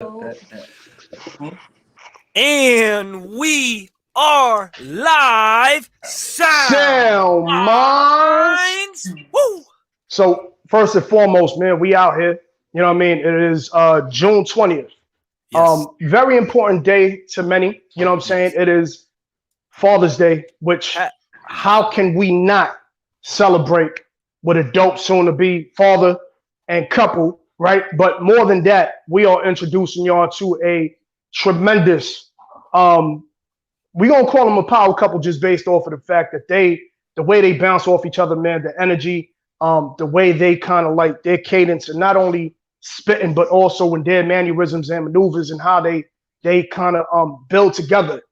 And we are live. Sound minds. Woo! So first and foremost, man, we out here. You know what I mean? It is June 20th. Yes. Very important day to many. You know what I'm saying? It is Father's Day, which how can we not celebrate with a dope soon to be father and couple, right? But more than that, we are introducing y'all to a tremendous we gonna call them a power couple just based off of the fact that the way they bounce off each other, man, the energy, the way they kind of like their cadence and not only spitting, but also in their mannerisms and maneuvers and how they kind of build together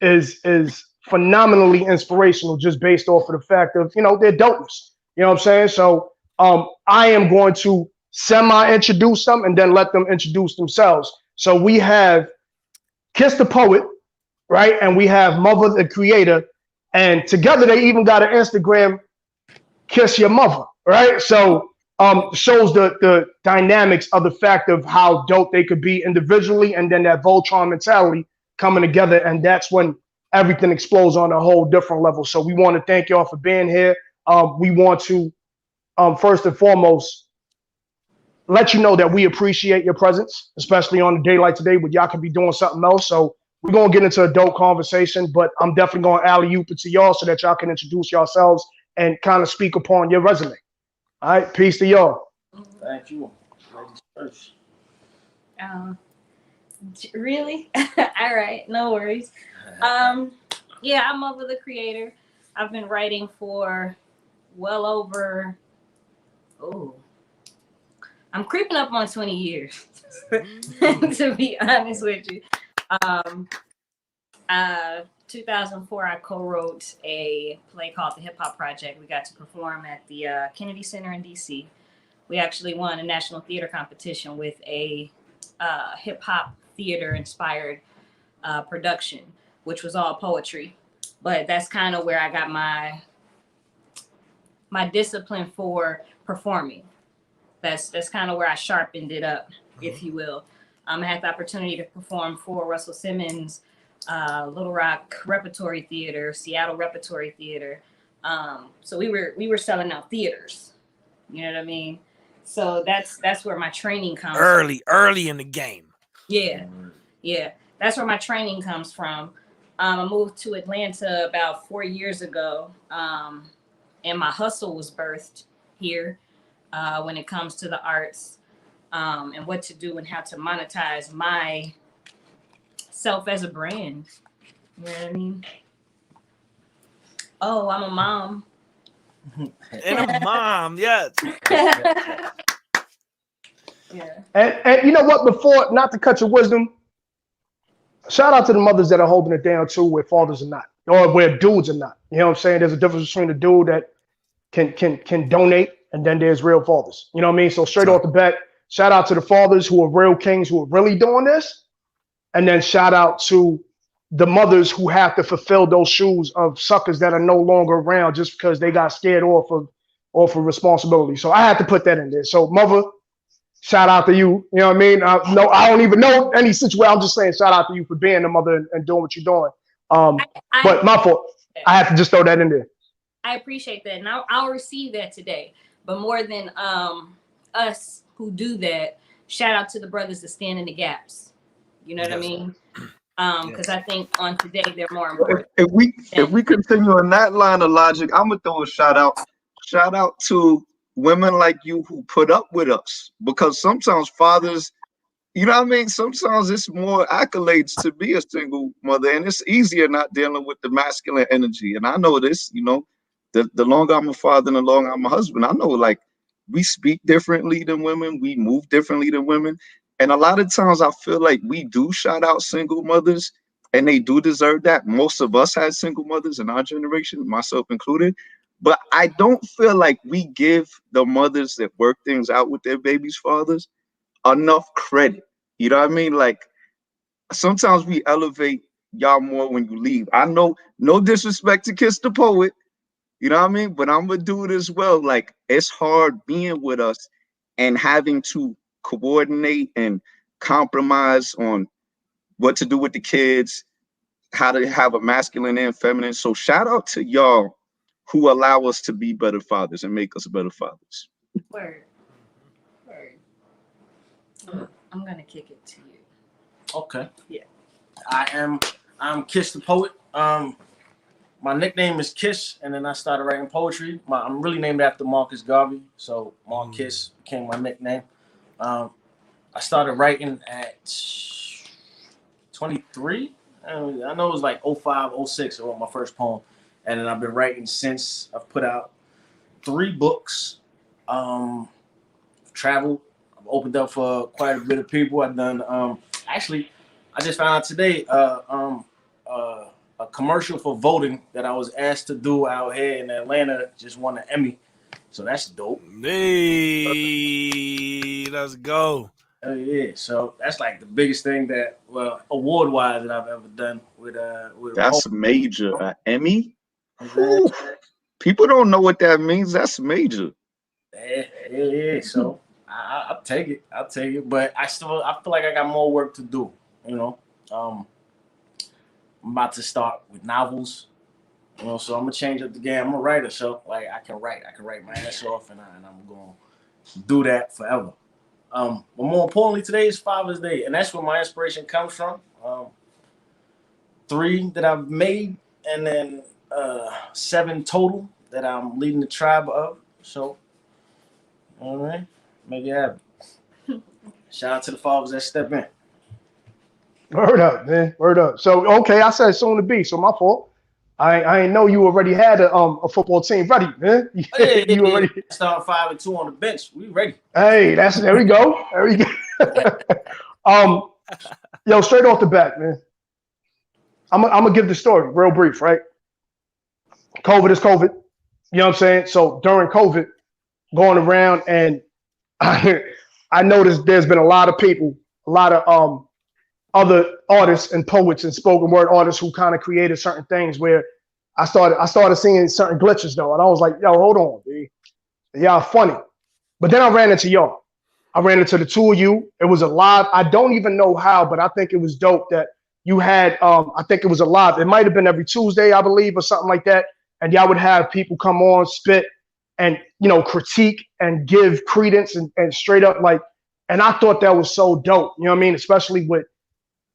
is phenomenally inspirational just based off of the fact of, you know, their dopeness. You know what I'm saying? So I am going to semi-introduce them and then let them introduce themselves. So we have Kiss the Poet, right? And we have Muva, the Creator. And together they even got an Instagram, Kiss Your Mother, right? So shows the dynamics of the fact of how dope they could be individually and then that Voltron mentality coming together. And that's when everything explodes on a whole different level. So we want to thank y'all for being here. We want to, first and foremost, let you know that we appreciate your presence, especially on a day like today when y'all could be doing something else. So we're going to get into a dope conversation, but I'm definitely going to alley-oop it to y'all so that y'all can introduce yourselves and kind of speak upon your resume. All right, peace to y'all. Thank you. Ladies first. Really? All right, no worries. Yeah, I'm Muva, the Creator. I've been writing for well over, I'm creeping up on 20 years, to be honest with you. 2004, I co-wrote a play called The Hip Hop Project. We got to perform at the Kennedy Center in DC. We actually won a national theater competition with a hip hop theater inspired production, which was all poetry. But that's kind of where I got my discipline for performing. That's kind of where I sharpened it up, if you will. I had the opportunity to perform for Russell Simmons, Little Rock Repertory Theater, Seattle Repertory Theater. So we were selling out theaters. You know what I mean? So that's where my training comes early in the game. Yeah. That's where my training comes from. I moved to Atlanta about 4 years ago, and my hustle was birthed here when it comes to the arts and what to do and how to monetize my self as a brand. You know what I mean? Oh, I'm a mom. And a mom, yes. Yeah. And you know what, before, not to cut your wisdom, shout out to the mothers that are holding it down too, where fathers are not, or where dudes are not. You know what I'm saying? There's a difference between a dude that can donate and then there's real fathers. You know what I mean? So straight off the bat, shout out to the fathers who are real kings who are really doing this. And then shout out to the mothers who have to fulfill those shoes of suckers that are no longer around just because they got scared off of responsibility. So I had to put that in there. So mother, shout out to you. You know what I mean? No, I don't even know any situation. I'm just saying shout out to you for being a mother and doing what you're doing. But my fault. I have to just throw that in there. I appreciate that. And I'll receive that today. But more than us who do that, shout out to the brothers that stand in the gaps. You know what I mean? Because I think on today they're more important. If we continue on that line of logic, I'm gonna throw a shout out to women like you who put up with us, because sometimes fathers, you know what I mean, sometimes it's more accolades to be a single mother, and it's easier not dealing with the masculine energy. And I know this, you know, the longer I'm a father and the longer I'm a husband, I know, like, we speak differently than women, we move differently than women. And a lot of times I feel like we do shout out single mothers, and they do deserve that. Most of us had single mothers in our generation, myself included. But I don't feel like we give the mothers that work things out with their babies' fathers enough credit. You know what I mean? Like, sometimes we elevate y'all more when you leave. I know, no disrespect to Kiss the Poet, you know what I mean? But I'm gonna do it as well. Like, it's hard being with us and having to coordinate and compromise on what to do with the kids, how to have a masculine and feminine. So shout out to y'all who allow us to be better fathers and make us better fathers. Word. Word. I'm gonna kick it to you. Okay. Yeah. I'm Kiss the Poet. My nickname is Kiss, and then I started writing poetry. I'm really named after Marcus Garvey, so Marcus became my nickname. I started writing at 23. I know it was like 05, 06 I wrote my first poem, and then I've been writing since. I've put out 3 books. Traveled. I've opened up for quite a bit of people. I've done. Actually, I just found out today. A commercial for voting that I was asked to do out here in Atlanta just won an Emmy, so that's dope. Hey, let's go. Yeah, so that's like the biggest thing that, well, award wise, that I've ever done with That's major. Emmy. Exactly. People don't know what that means. That's major. Yeah. So I'll take it. But I feel like I got more work to do. I'm about to start with novels, so I'm gonna change up the game. I'm a writer, so like I can write my ass off, and I'm gonna do that forever. But more importantly, today is Father's Day, and that's where my inspiration comes from. 3 that I've made, and then 7 total that I'm leading the tribe of. So, all right, make it happen. Shout out to the fathers that step in. Word up, man. Word up. So, okay, I said soon to be, so my fault. I ain't know you already had a football team ready, man. You already start 5 and 2 on the bench. We ready. Hey, there we go. There we go. Yo, straight off the bat, man. I'm gonna give the story real brief, right? COVID is COVID. You know what I'm saying? So during COVID, going around, and I noticed there's been a lot of people, a lot of other artists and poets and spoken word artists who kind of created certain things where I started seeing certain glitches though, and I was like, yo, hold on, dude. Y'all funny. But then I ran into y'all. I ran into the 2 of you. It was a live. I don't even know how, but I think it was dope that you had. I think it was a live. It might have been every Tuesday, I believe, or something like that. And y'all would have people come on, spit, and critique and give credence and straight up like. And I thought that was so dope. You know what I mean? Especially with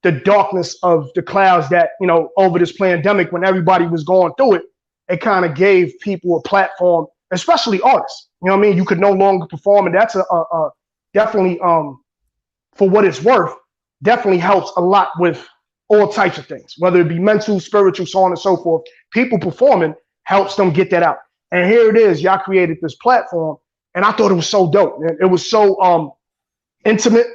the darkness of the clouds that, over this pandemic, when everybody was going through it, it kind of gave people a platform, especially artists. You know what I mean? You could no longer perform, and that's a definitely, for what it's worth, definitely helps a lot with all types of things, whether it be mental, spiritual, so on and so forth. People performing helps them get that out. And here it is, y'all created this platform, and I thought it was so dope. Man. It was so intimate,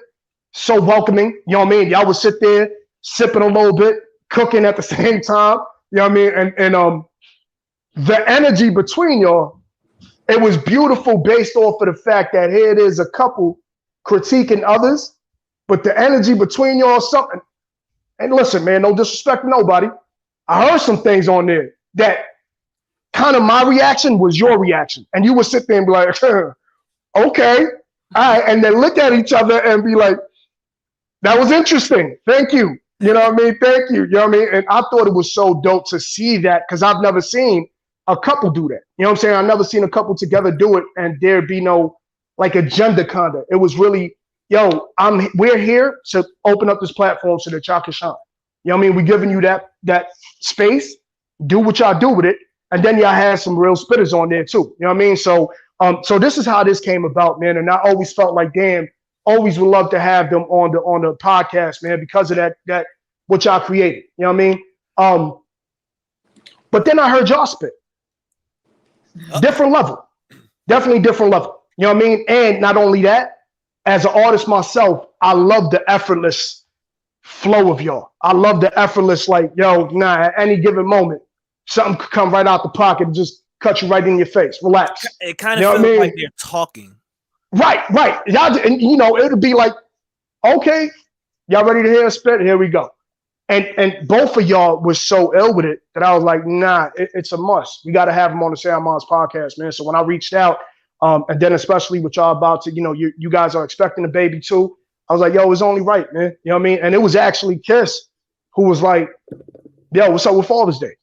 so welcoming. You know what I mean? Y'all would sit there sipping a little bit, cooking at the same time. You know what I mean? And the energy between y'all, it was beautiful based off of the fact that here it is, a couple critiquing others, but the energy between y'all something. And listen, man, no disrespect to nobody. I heard some things on there that kind of my reaction was your reaction. And you would sit there and be like, okay, all right. And then look at each other and be like, that was interesting. Thank you. You know what I mean? Thank you. You know what I mean? And I thought it was so dope to see that, because I've never seen a couple do that. You know what I'm saying? I've never seen a couple together do it and there be no like agenda kinda. It was really, yo, we're here to open up this platform so that y'all can shine. You know what I mean? We're giving you that space, do what y'all do with it, and then y'all had some real spitters on there too. You know what I mean? So this is how this came about, man. And I always felt like, damn, always would love to have them on the podcast, man, because of that what y'all created. You know what I mean? But then I heard y'all spit. Different level. Definitely different level. You know what I mean? And not only that, as an artist myself, I love the effortless flow of y'all. I love the effortless, like, yo, at any given moment, something could come right out the pocket and just cut you right in your face. Relax. It kind of feels like they're talking. Right. Y'all, and it'll be like, okay, y'all ready to hear a spit? Here we go. And both of y'all was so ill with it that I was like, nah, it's a must. We got to have them on the Sound Minds podcast, man. So when I reached out, and then especially with y'all about to, you guys are expecting a baby too. I was like, yo, it's only right, man. You know what I mean? And it was actually Kiss who was like, yo, what's up with Father's Day?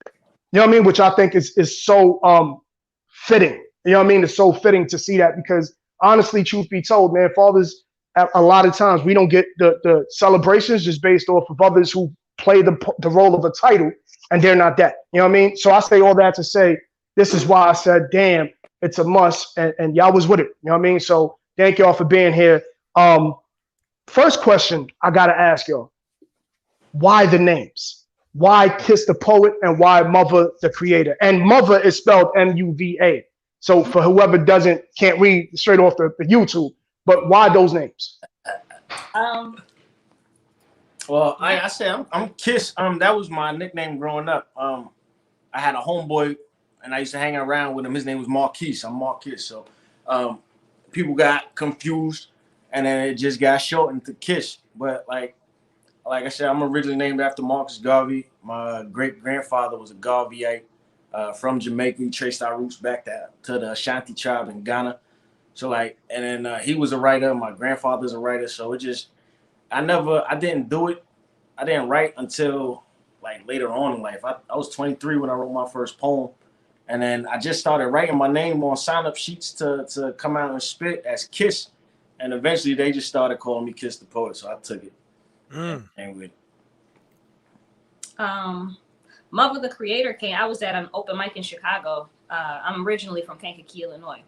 You know what I mean? Which I think is so fitting. You know what I mean? It's so fitting to see that because honestly, truth be told, man, fathers, a lot of times we don't get the celebrations just based off of others who play the role of a title and they're not that. You know what I mean? So I say all that to say, this is why I said, damn, it's a must. And y'all was with it. You know what I mean? So thank y'all for being here. First question I got to ask y'all, why the names? Why Kiss the Poet and why Muva the Creator? And Muva is spelled M-U-V-A. So for whoever can't read straight off the YouTube, but why those names? Well, I said I'm Kiss. That was my nickname growing up. I had a homeboy, and I used to hang around with him. His name was Marquise. I'm Marquise. So, people got confused, and then it just got shortened to Kiss. But like I said, I'm originally named after Marcus Garvey. My great grandfather was a Garveyite from Jamaica. He traced our roots back to the Ashanti tribe in Ghana. So and then he was a writer. My grandfather's a writer. So it just, I didn't do it. I didn't write until like later on in life. I was 23 when I wrote my first poem. And then I just started writing my name on sign-up sheets to come out and spit as Kiss. And eventually they just started calling me Kiss the Poet. So I took it. And with Muva the Creator I was at an open mic in Chicago. I'm originally from Kankakee, Illinois.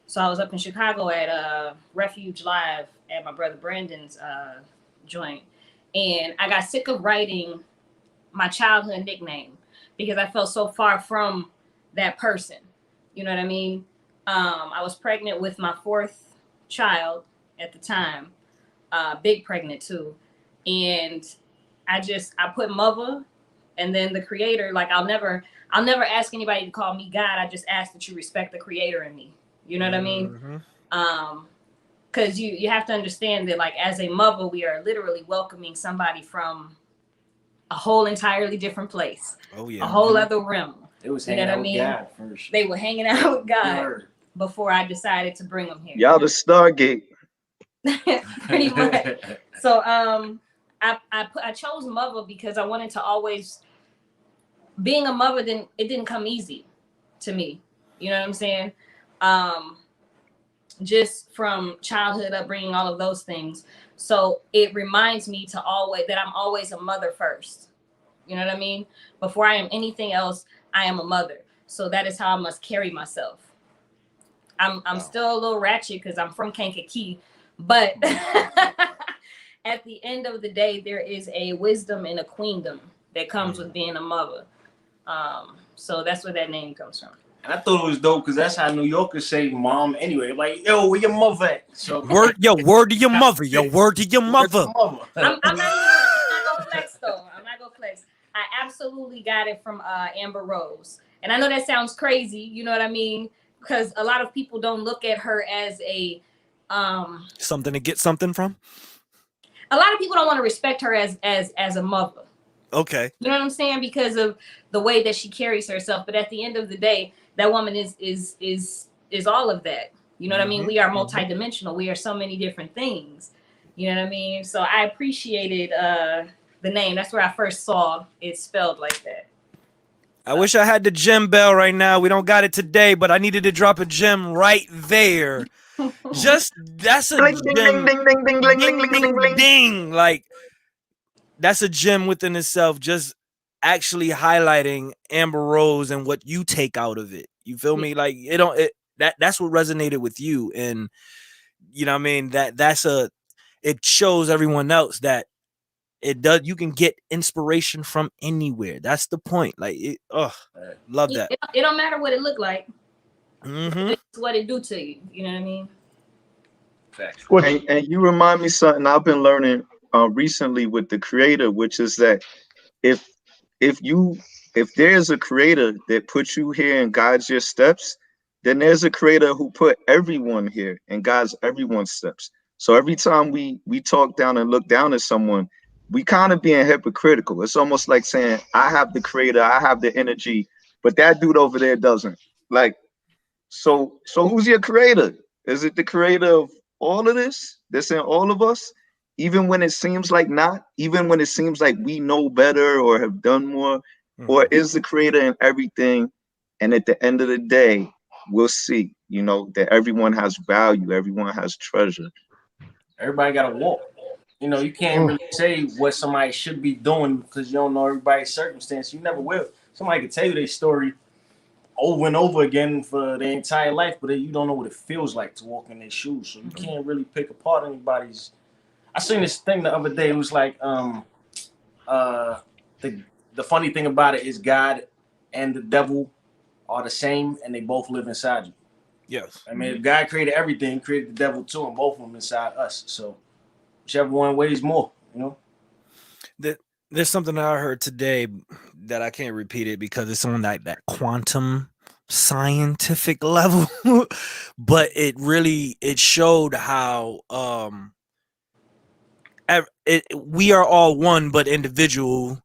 So I was up in Chicago at Refuge Live at my brother Brandon's joint. And I got sick of writing my childhood nickname because I felt so far from that person. You know what I mean? I was pregnant with my fourth child at the time, big pregnant too. And I put Muva and then the Creator. Like I'll never ask anybody to call me God. I just ask that you respect the Creator in me. You know what I mean? Because you have to understand that like as a mother, we are literally welcoming somebody from a whole entirely different place. Oh yeah. A whole other realm. It was hanging out with God first. They were hanging out with God before I decided to bring them here. Y'all the Stargate. Pretty much. So I chose Muva because I wanted to always, being a mother, it didn't come easy to me. You know what I'm saying? Just from childhood upbringing, all of those things. So it reminds me that I'm always a mother first. You know what I mean? Before I am anything else, I am a mother. So that is how I must carry myself. I'm still a little ratchet because I'm from Kankakee, but at the end of the day, there is a wisdom and a queendom that comes with being a mother. So that's where that name comes from. And I thought it was dope because that's how New Yorkers say mom anyway. Like, yo, where your mother at? So word to your mother. Yo, word to your mother. I'm not gonna flex though. I'm not gonna flex. I absolutely got it from Amber Rose. And I know that sounds crazy, you know what I mean? Because a lot of people don't look at her as a something to get something from. A lot of people don't want to respect her as a mother. Okay. You know what I'm saying? Because of the way that she carries herself. But at the end of the day, that woman is all of that. You know what I mean? We are multidimensional. We are so many different things. You know what I mean? So I appreciated the name. That's where I first saw it spelled like that. I wish I had the gem bell right now. We don't got it today, but I needed to drop a gem right there. That's a Bling, gem. ding, ding, ding, ding, ding, ding, ding, ding. Ding. Like, that's a gem within itself. Just actually highlighting Amber Rose and what you take out of it. You feel me? Like that's what resonated with you, and you know what I mean. It shows everyone else that it does. You can get inspiration from anywhere. That's the point. Like, love that. It don't matter what it look like. It's what it do to you. You know what I mean? Facts. And you remind me something I've been learning recently with the Creator, which is that if there's a Creator that puts you here and guides your steps, then there's a Creator who put everyone here and guides everyone's steps. So every time we talk down and look down at someone, we kind of being hypocritical. It's almost like saying, I have the Creator, I have the energy, but that dude over there doesn't. Like, so who's your Creator? Is it the Creator of all of this that's in all of us? even when it seems like not, even when it seems like we know better or have done more, or is the creator in everything? And at the end of the day, we'll see, you know, that everyone has value, everyone has treasure. Everybody got to walk. You know, you can't really say what somebody should be doing because you don't know everybody's circumstance. You never will. Somebody can tell you their story over and over again for their entire life, but you don't know what it feels like to walk in their shoes. So you can't really pick apart anybody's. I seen this thing the other day. It was like uh the funny thing about it is God and the devil are the same, and they both live inside you. Yes. I mean, if God created everything, he created the devil too, and both of them inside us. So whichever one weighs more, you know. There's something that I heard today that I can't repeat it because it's on that quantum scientific level, but it showed how we are all one but individual.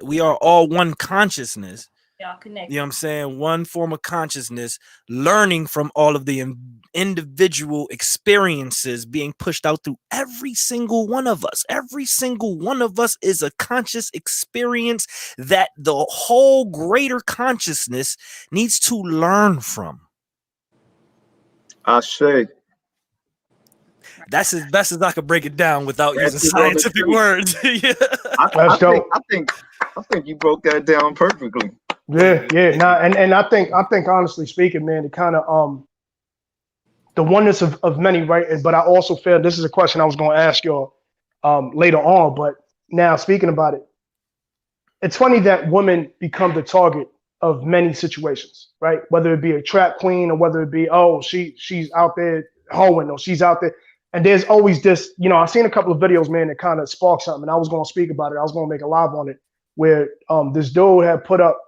We are all one consciousness. Y'all connected. You know what I'm saying? One form of consciousness, learning from all of the individual experiences being pushed out through every single one of us. Every single one of us is a conscious experience that the whole greater consciousness needs to learn from. I say That's as best as I could break it down without using branches on the scientific tree. words. Yeah. I think you broke that down perfectly. Yeah. Nah, and I think honestly speaking, man, it kind of the oneness of many, right? But I also feel this is a question I was going to ask y'all later on. But now speaking about it, it's funny that women become the target of many situations, right? Whether it be a trap queen or whether it be, oh, she's out there hoeing or she's out there. And there's always this, you know, I've seen a couple of videos, man, that kind of sparked something. And I was going to speak about it. I was going to make a live on it where this dude had put up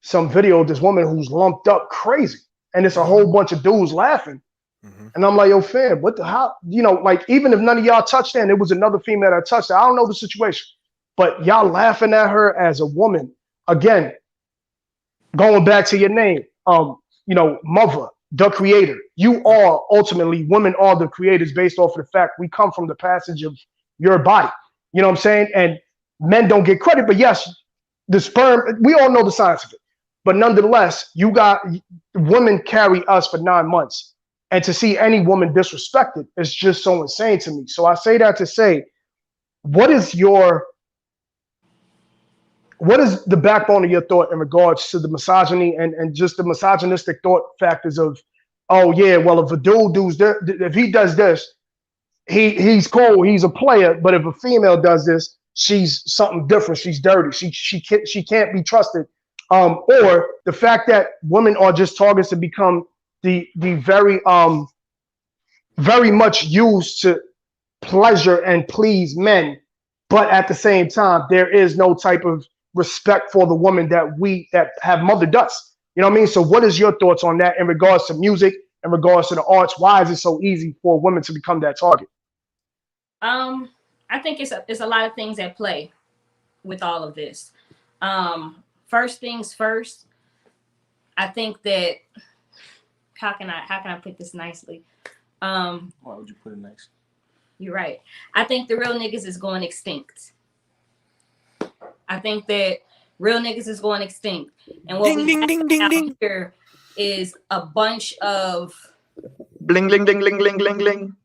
some video of this woman who's lumped up crazy. And it's a whole bunch of dudes laughing. And I'm like, yo, fam, what the how? You know, like, even if none of y'all touched her and it was another female that touched her, I don't know the situation. But y'all laughing at her as a woman. Again, going back to your name, you know, Muva, the creator. You are ultimately, women are the creators based off of the fact we come from the passage of your body. You know what I'm saying? And men don't get credit, but yes, the sperm, we all know the science of it. But nonetheless, you got women carry us for 9 months. And to see any woman disrespected is just so insane to me. So I say that to say, what is the backbone of your thought in regards to the misogyny and just the misogynistic thought factors of, oh yeah, well, if a dude does this, if he does this, he's cool, he's a player, but if a female does this, she's something different, she's dirty, she can't be trusted. Or the fact that women are just targets to become the very much used to pleasure and please men, but at the same time, there is no type of respect for the woman that have mothered us. You know what I mean? So what is your thoughts on that in regards to music, in regards to the arts? Why is it so easy for women to become that target? I think it's a lot of things at play with all of this. First things first, I think that how can I put this nicely? Why would you put it nice? You're right. I think the real niggas is going extinct. I think that real niggas is going extinct. And what we have here is a bunch of Bling, bling, bling, bling, bling, bling, bling.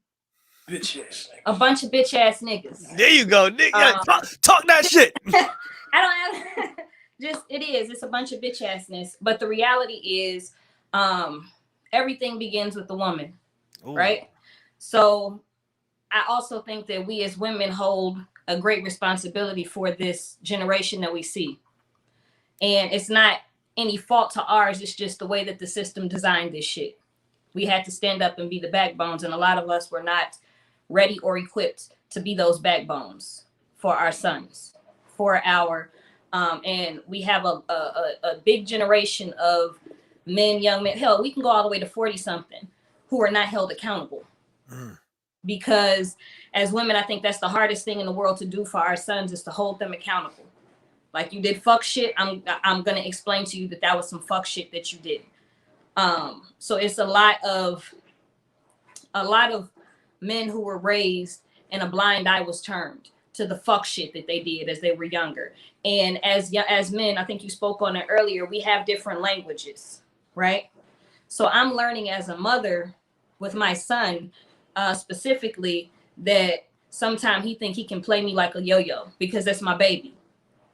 Bitch ass. A bunch of bitch ass niggas. There you go, nigga. Talk that shit. I don't have just it's a bunch of bitch assness. But the reality is everything begins with the woman. Ooh. Right? So I also think that we as women hold a great responsibility for this generation that we see. And it's not any fault to ours. It's just the way that the system designed this shit. We had to stand up and be the backbones. And a lot of us were not ready or equipped to be those backbones for our sons, for our, and we have a big generation of men, young men. Hell, we can go all the way to 40 something who are not held accountable. Because as women, I think that's the hardest thing in the world to do for our sons is to hold them accountable. Like, you did fuck shit. I'm going to explain to you that was some fuck shit that you did. So it's a lot of men who were raised and a blind eye was turned to the fuck shit that they did as they were younger. And as men, I think you spoke on it earlier, we have different languages, right? So I'm learning as a mother with my son, specifically, that sometimes he think he can play me like a yo-yo because that's my baby.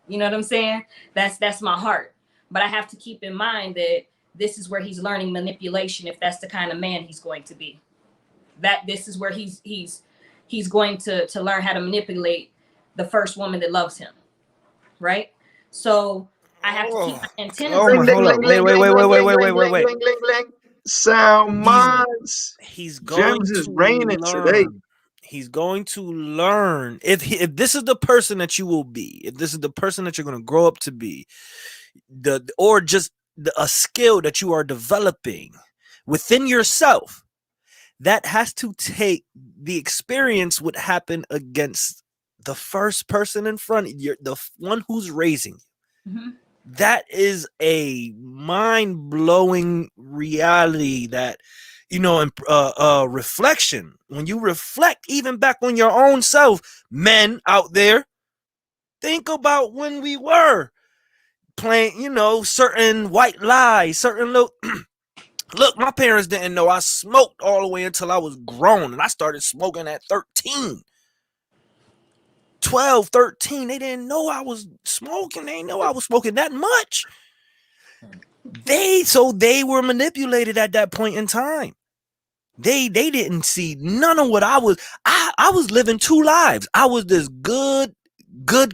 You know what I'm saying? That's my heart. But I have to keep in mind that this is where he's learning manipulation if that's the kind of man he's going to be. That this is where he's going to learn how to manipulate the first woman that loves him, right? So I have to keep my antennas. Oh my, hold up. Wait. Sound minds. He's going Gems is to raining learn. today. He's going to learn. If this is the person that you will be, if this is the person that you're going to grow up to be, a skill that you are developing within yourself, that has to take the experience would happen against the first person in front of you, the one who's raising you. Mm-hmm. That is a mind-blowing reality that, you know, reflection. When you reflect even back on your own self, men out there, think about when we were playing, you know, certain white lies, certain look. Look, my parents didn't know I smoked all the way until I was grown, and I started smoking at 13. 12, 13, they didn't know I was smoking. They didn't know I was smoking that much. They were manipulated at that point in time. They didn't see none of what I was. I was living two lives. I was this good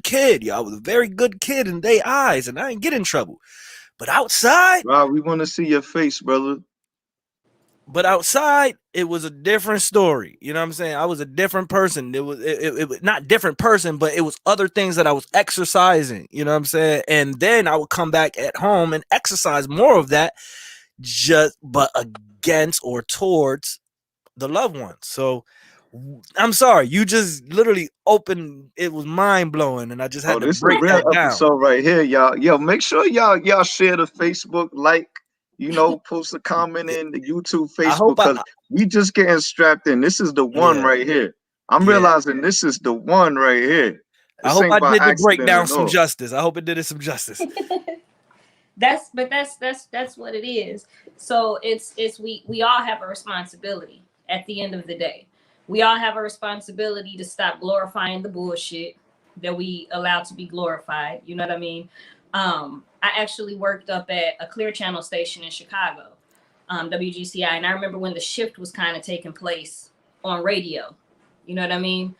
kid. I was a very good kid in their eyes, and I didn't get in trouble. But outside, Rob, we want to see your face, brother. But outside, it was a different story. You know what I'm saying? I was a different person. It was not different person, but it was other things that I was exercising. You know what I'm saying? And then I would come back at home and exercise more of that, but against or towards the loved ones. So I'm sorry, you just literally opened. It was mind blowing, and I just had to break that down. Episode right here, y'all. Yo, make sure y'all share the Facebook, like. You know, post a comment in the YouTube, Facebook, because we just getting strapped in. This is the one right here. I'm realizing this is the one right here. I hope I did the breakdown some justice. I hope it did it some justice. That's what it is. So it's we all have a responsibility at the end of the day. We all have a responsibility to stop glorifying the bullshit that we allow to be glorified. You know what I mean? I actually worked up at a Clear Channel station in Chicago, WGCI. And I remember when the shift was kind of taking place on radio, you know what I mean?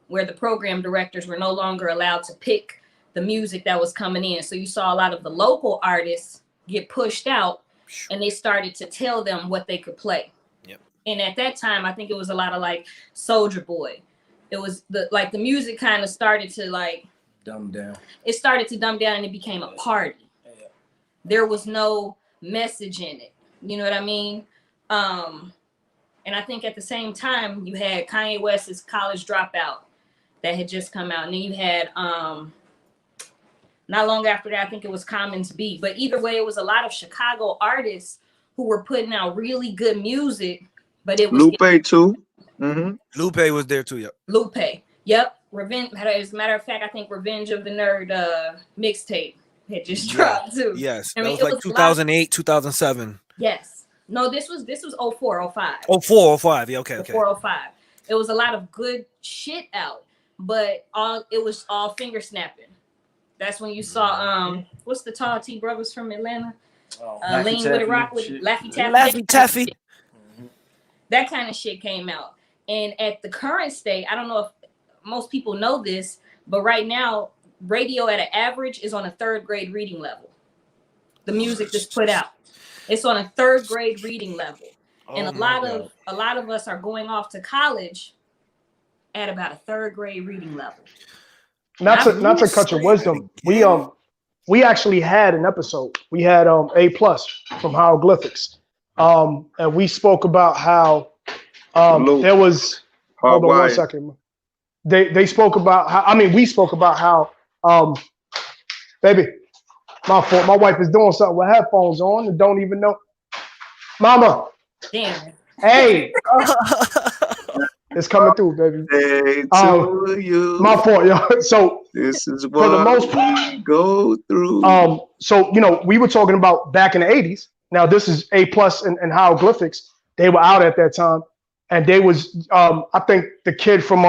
Where the program directors were no longer allowed to pick the music that was coming in. So you saw a lot of the local artists get pushed out, and they started to tell them what they could play. Yep. And at that time, I think it was a lot of like Soulja Boy. It was the music kind of started to like, dumb down. It started to dumb down, and it became a party. Yeah. There was no message in it. You know what I mean? And I think at the same time, you had Kanye West's College Dropout that had just come out. And then you had, not long after that, I think it was Common's Beat. But either way, it was a lot of Chicago artists who were putting out really good music. But it was Lupe too. Mm-hmm. Lupe was there too. Yep. Lupe. Yep. Revenge. As a matter of fact, I think Revenge of the Nerd mixtape had just dropped too. Yes, I mean, it was like 2008, 2007. Yes. No, this was 04, 05. 04, 05. Yeah, okay. 04, 05. It was a lot of good shit out, but it was all finger snapping. That's when you saw what's the Tall T Brothers from Atlanta? Lean with a Rock with Laffy Taffy. That kind of shit came out. And at the current state, I don't know if most people know this, but right now, radio at an average is on a 3rd grade reading level. The music that's put out, it's on a 3rd grade reading level, and a lot of us are going off to college at about a 3rd grade reading level. Not to cut your wisdom, we actually had an episode. We had A+ from Hieroglyphics, and we spoke about how there was. Hold on 1 second. They spoke about how, we spoke about how, baby, my fault. My wife is doing something with headphones on and don't even know. Mama. Damn. Hey. It's coming through, baby. Day to you. My fault, yo. So This is for the what most we go through. so we were talking about back in the 80s. Now this is A+ and hieroglyphics. They were out at that time, and they was I think the kid from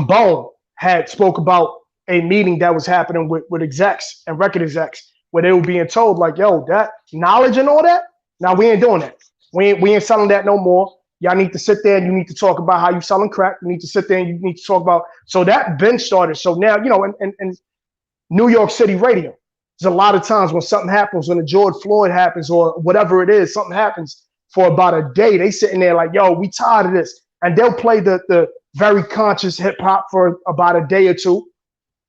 Bone had spoke about a meeting that was happening with execs and record execs where they were being told like, yo, that knowledge and all that. Now we ain't doing that. We ain't selling that no more. Y'all need to sit there and you need to talk about how you selling crack. You need to sit there and you need to talk about. So that binge started. So now, in New York City radio, there's a lot of times when something happens, when a George Floyd happens or whatever it is, something happens for about a day. They sitting there like, yo, we tired of this. And they'll play the very conscious hip hop for about a day or two.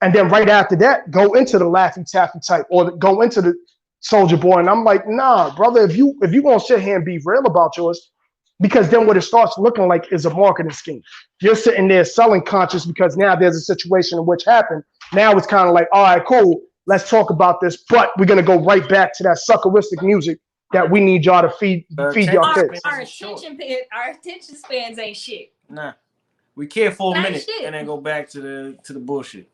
And then right after that, go into the Laffy Taffy type or go into the Soldier Boy. And I'm like, nah, brother, if you gonna sit here and be real about yours, because then what it starts looking like is a marketing scheme. You're sitting there selling conscious because now there's a situation in which happened. Now it's kind of like, all right, cool, let's talk about this, but we're gonna go right back to that suckeristic music that we need y'all to feed y'all kids. Our attention spans ain't shit. Nah, we care for a Ain't minute shit. and then go back to the bullshit.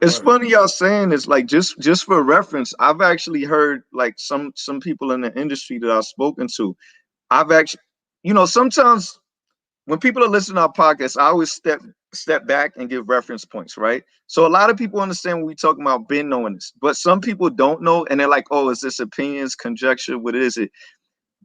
It's funny y'all saying this, like just for reference, I've actually heard like some people in the industry that I've spoken to. I've actually, sometimes when people are listening to our podcast, I always step back and give reference points, right? So a lot of people understand when we talking about been knowing this, but some people don't know, and they're like, oh, is this opinions, conjecture? What is it?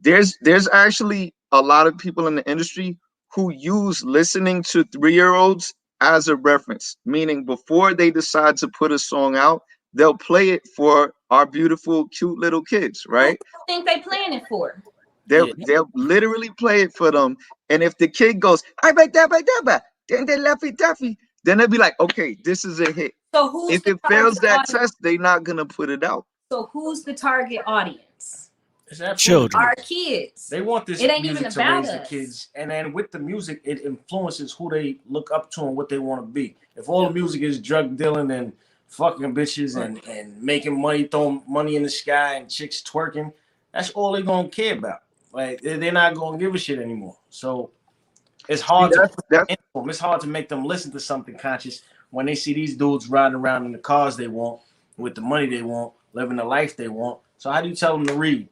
There's actually a lot of people in the industry who use listening to 3-year-olds as a reference, meaning before they decide to put a song out, they'll play it for our beautiful, cute little kids, right? Who think they playing it for? They'll literally play it for them. And if the kid goes, I bet that, then they Laffy Taffy, then they'll be like, okay, this is a hit. So who's If it fails that test, they're not gonna put it out. So who's the target audience? It's Children. Our kids. They want this It ain't music even to about raise the us. kids, and then with the music, it influences who they look up to and what they want to be. If all the music is drug dealing and fucking bitches and making money, throwing money in the sky and chicks twerking, that's all they gonna care about. Like they're not gonna give a shit anymore. So it's hard it's hard to make them listen to something conscious when they see these dudes riding around in the cars they want, with the money they want, living the life they want. So how do you tell them to read?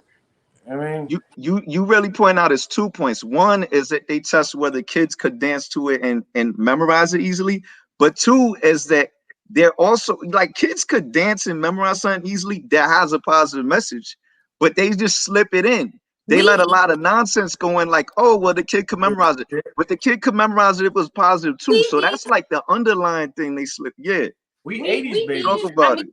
I mean, you really point out is 2 points. One is that they test whether kids could dance to it and memorize it easily. But 2 is that they're also like kids could dance and memorize something easily that has a positive message, but they just slip it in. They let a lot of nonsense go in, like, oh, well, the kid could memorize it, but the kid could memorize it if it was positive too. So that's like the underlying thing they slip. Yeah, we 80s baby. Talk about it.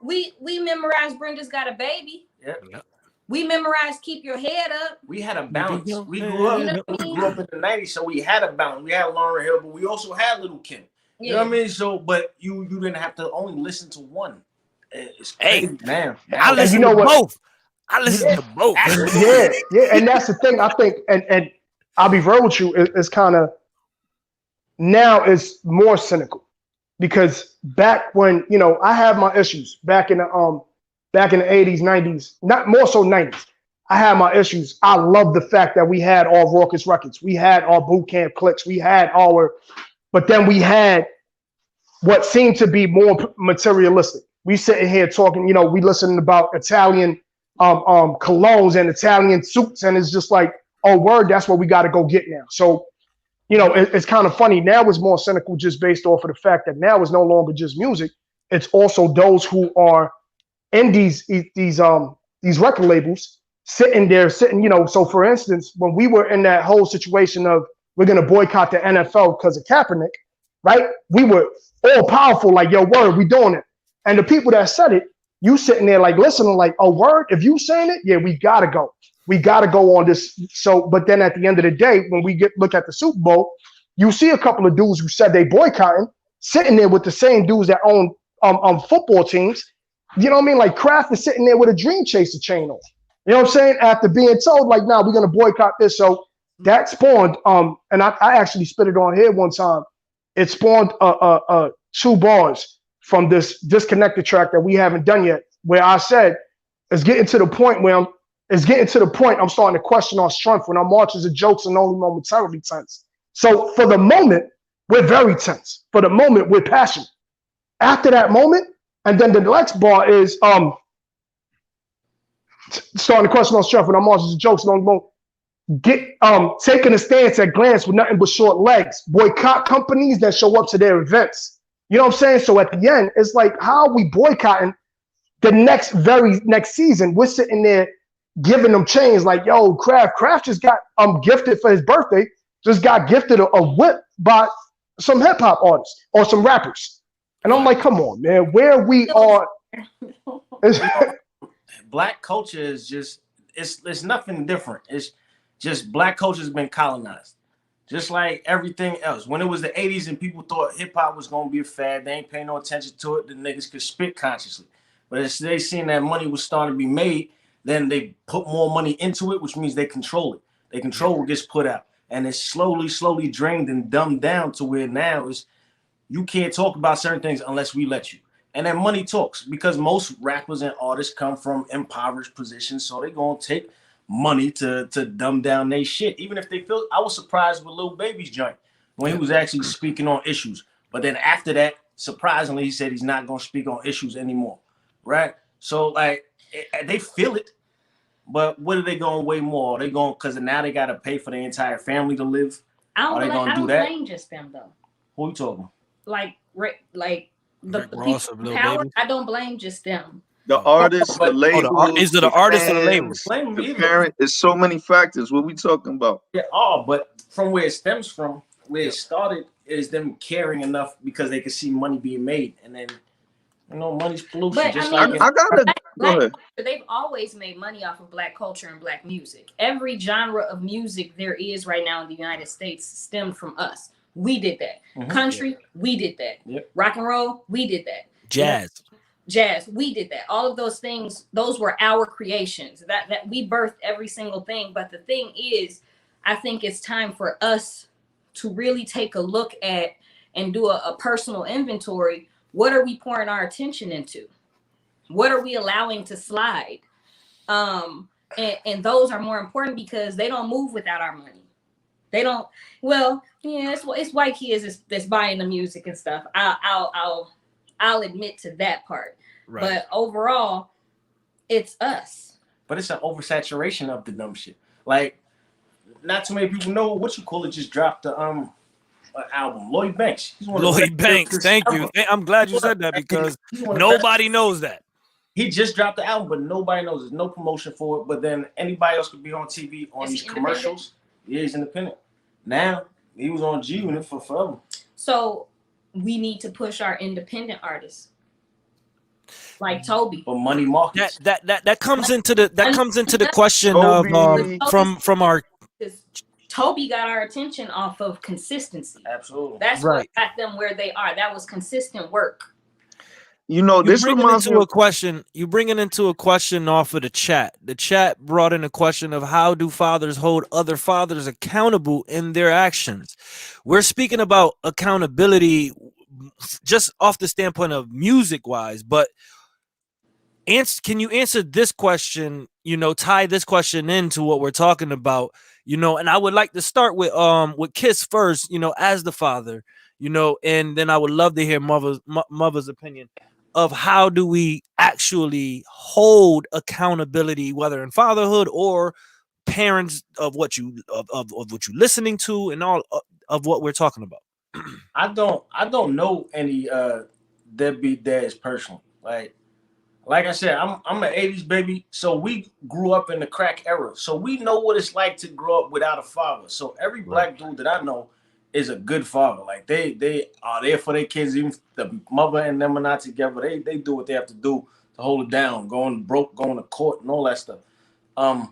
We memorized Brenda's Got a Baby. Yep. We memorized Keep Your Head Up. We had a balance. We grew up in the 90s, so we had a balance. We had Lauryn Hill, but we also had Little Kim. You know what I mean? So, but you didn't have to only listen to one. It's crazy, man. I listen to both. I listen to both. Yeah, and that's the thing. I think, and I'll be real with you, it's kind of now it's more cynical because back when I had my issues back in the 80s, 90s, not more so 90s. I had my issues. I love the fact that we had all raucous records. We had our boot camp clicks. We had but then we had what seemed to be more materialistic. We sitting here talking, we listening about Italian colognes and Italian suits, and it's just like, oh, word, that's what we got to go get now. So, it's kind of funny. Now it's more cynical just based off of the fact that now it's no longer just music. It's also those who are in these record labels sitting there. So for instance, when we were in that whole situation of we're going to boycott the NFL because of Kaepernick, right? We were all powerful, like, yo, word, we doing it. And the people that said it, you sitting there like listening, like, oh, word, if you saying it, yeah, we gotta go. We gotta go on this. So, but then at the end of the day, when we look at the Super Bowl, you see a couple of dudes who said they boycotting, sitting there with the same dudes that own football teams. You know what I mean? Like Kraft is sitting there with a Dream Chaser chain on. You know what I'm saying? After being told, like, nah, we're gonna boycott this. So that spawned, and I actually spit it on here one time. It spawned 2 bars from this Disconnected track that we haven't done yet, where I said it's getting to the point where I'm starting to question our strength when our marches are jokes and only momentarily tense. So for the moment, we're very tense. For the moment, we're passionate. After that moment, and then the next bar is starting the question on strength when I'm on just jokes long more. Get taking a stance at glance with nothing but short legs. Boycott companies that show up to their events. You know what I'm saying? So at the end, it's like, how are we boycotting the very next season? We're sitting there giving them chains like, yo, Kraft just got gifted for his birthday, just got gifted a whip by some hip hop artists or some rappers. And I'm like, come on, man, where we are. Black culture is just it's nothing different. It's just black culture has been colonized, just like everything else. When it was the 80s and people thought hip hop was gonna be a fad, they ain't paying no attention to it. The niggas could spit consciously, but as they seen that money was starting to be made, then they put more money into it, which means they control it. They control what gets put out, and it's slowly drained and dumbed down to where now is you can't talk about certain things unless we let you. And then money talks, because most rappers and artists come from impoverished positions, so they're gonna take money to dumb down their shit. Even if they feel, I was surprised with Lil Baby's joint when he was actually speaking on issues. But then after that, surprisingly, he said he's not gonna speak on issues anymore. Right? So like they feel it, but what are they going way more? Are they going because now they gotta pay for their entire family to live? I don't blame just them though. Who you talking? Like the Ross people in power, I don't blame just them. The artists, the labels, is it the artists or the labels? The parent, there's so many factors. What we talking about? Yeah, but from where it stems from, where it started, is them caring enough because they could see money being made, and then money's pollution. But just I mean, I gotta go ahead. They've always made money off of black culture and black music. Every genre of music there is right now in the United States stemmed from us. We did that. Mm-hmm. Country, we did that. Yep. Rock and roll, we did that. Jazz, we did that. All of those things, those were our creations. That we birthed every single thing. But the thing is, I think it's time for us to really take a look at and do a personal inventory. What are we pouring our attention into? What are we allowing to slide? And those are more important because they don't move without our money. They don't. Well, yeah, it's white kids that's buying the music and stuff. I'll admit to that part. Right. But overall, it's us. But it's an oversaturation of the dumb shit. Like, not too many people know what you call it. Just dropped the album. Lloyd Banks. Lloyd Banks. Thank you. I'm glad you said that because nobody knows that. He just dropped the album, but nobody knows. There's no promotion for it. But then anybody else could be on TV on these commercials. Yeah, he's independent. Now he was on G Unit for forever. So we need to push our independent artists, like Toby. But money markets. That comes into the question Toby. Of from our. Toby got our attention off of consistency. Absolutely. That's what got them where they are. That was consistent work. This reminds me of a question. You bring it into a question off of the chat. The chat brought in a question of how do fathers hold other fathers accountable in their actions? We're speaking about accountability just off the standpoint of music wise, but can you answer this question, tie this question into what we're talking about, and I would like to start with Kiss first, as the father, and then I would love to hear mother's opinion of how do we actually hold accountability, whether in fatherhood or parents of what you what you're listening to and all of what we're talking about. I don't know any deadbeat dads personally. Like I said, I'm an 80s baby, so we grew up in the crack era. So we know what it's like to grow up without a father. So every black dude that I know is a good father. Like they are there for their kids. Even the mother and them are not together. They do what they have to do to hold it down, going to court and all that stuff. And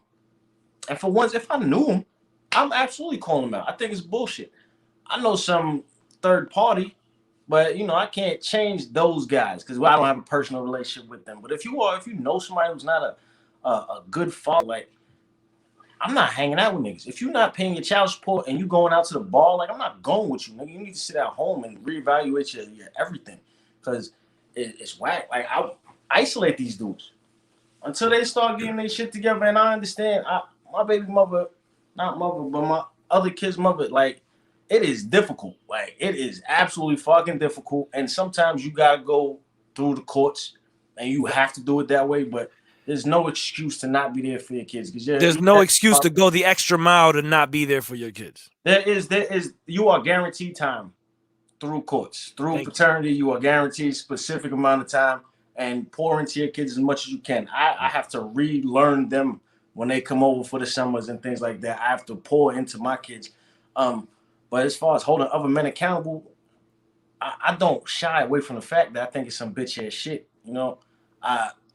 for once, if I knew him, I'm absolutely calling him out. I think it's bullshit. I know some third party, but I can't change those guys because I don't have a personal relationship with them. But if you know somebody who's not a good father, like, I'm not hanging out with niggas. If you're not paying your child support and you going out to the bar, like, I'm not going with you, nigga. You need to sit at home and reevaluate your everything because it's whack. Like, I isolate these dudes until they start getting their shit together. And I understand my baby mother, not mother, but my other kid's mother, like, it is difficult. Like, it is absolutely fucking difficult. And sometimes you gotta go through the courts, and you have to do it that way. But there's no excuse to not be there for your kids, because there's no excuse to go the extra mile to not be there for your kids. There is. You are guaranteed time through courts, through paternity. You are guaranteed specific amount of time, and pour into your kids as much as you can. I have to relearn them when they come over for the summers and things like that. I have to pour into my kids. But as far as holding other men accountable, I don't shy away from the fact that I think it's some bitch ass shit. You know,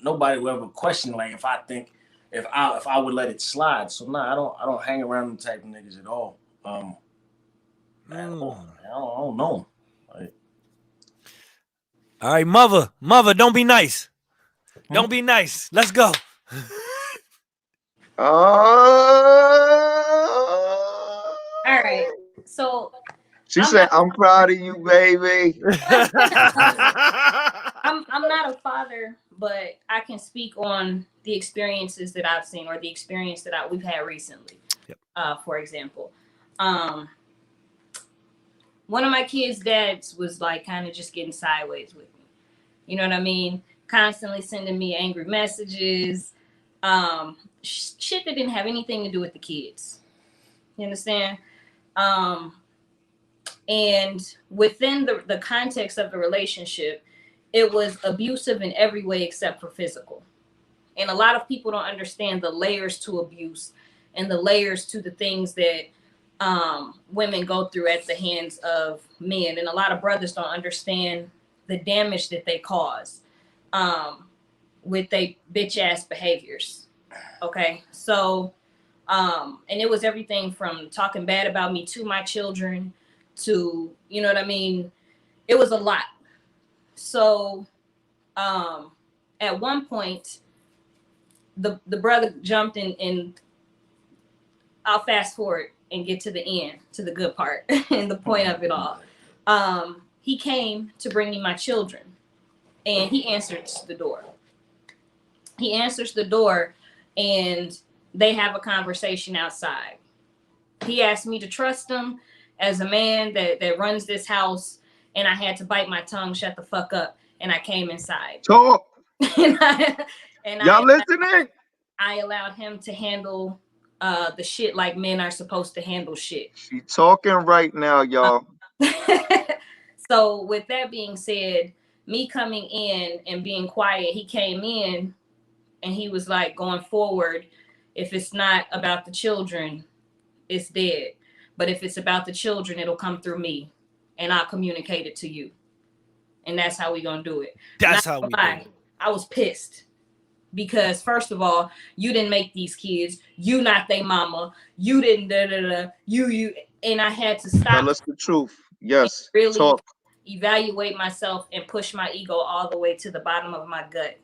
nobody will ever question, like, if I would let it slide. So I don't hang around them type of niggas at all. I don't know. Like, all right, mother, don't be nice. Don't be nice. Let's go. All right. So she said, "I'm proud of you, baby." I'm not a father, but I can speak on the experiences that I've seen, or the experience that we've had recently. Yep. For example, one of my kids' dads was like kind of just getting sideways with me. You know what I mean? Constantly sending me angry messages, shit that didn't have anything to do with the kids. You understand? And within the context of the relationship, it was abusive in every way except for physical. And a lot of people don't understand the layers to abuse and the layers to the things that women go through at the hands of men. And a lot of brothers don't understand the damage that they cause with their bitch ass behaviors. Okay. So, and it was everything from talking bad about me to my children to, you know what I mean? It was a lot. So, at one point, the brother jumped in, and I'll fast forward and get to the end, to the good part and the point of it all. He came to bring me my children, and he answers the door. He answers the door, and they have a conversation outside. He asked me to trust him as a man that runs this house, and I had to bite my tongue, shut the fuck up, and I came inside. Talk. and Y'all listening? I allowed him to handle the shit like men are supposed to handle shit. She talking right now, y'all. So with that being said, me coming in and being quiet, he came in and he was like, going forward, if it's not about the children, it's dead. But if it's about the children, it'll come through me, and I'll communicate it to you. And that's how we gonna do it. That's how we do it. I was pissed. Because first of all, you didn't make these kids. You not they mama. You didn't you and I had to stop. Tell us the truth. Yes. Really talk. Evaluate myself and push my ego all the way to the bottom of my gut.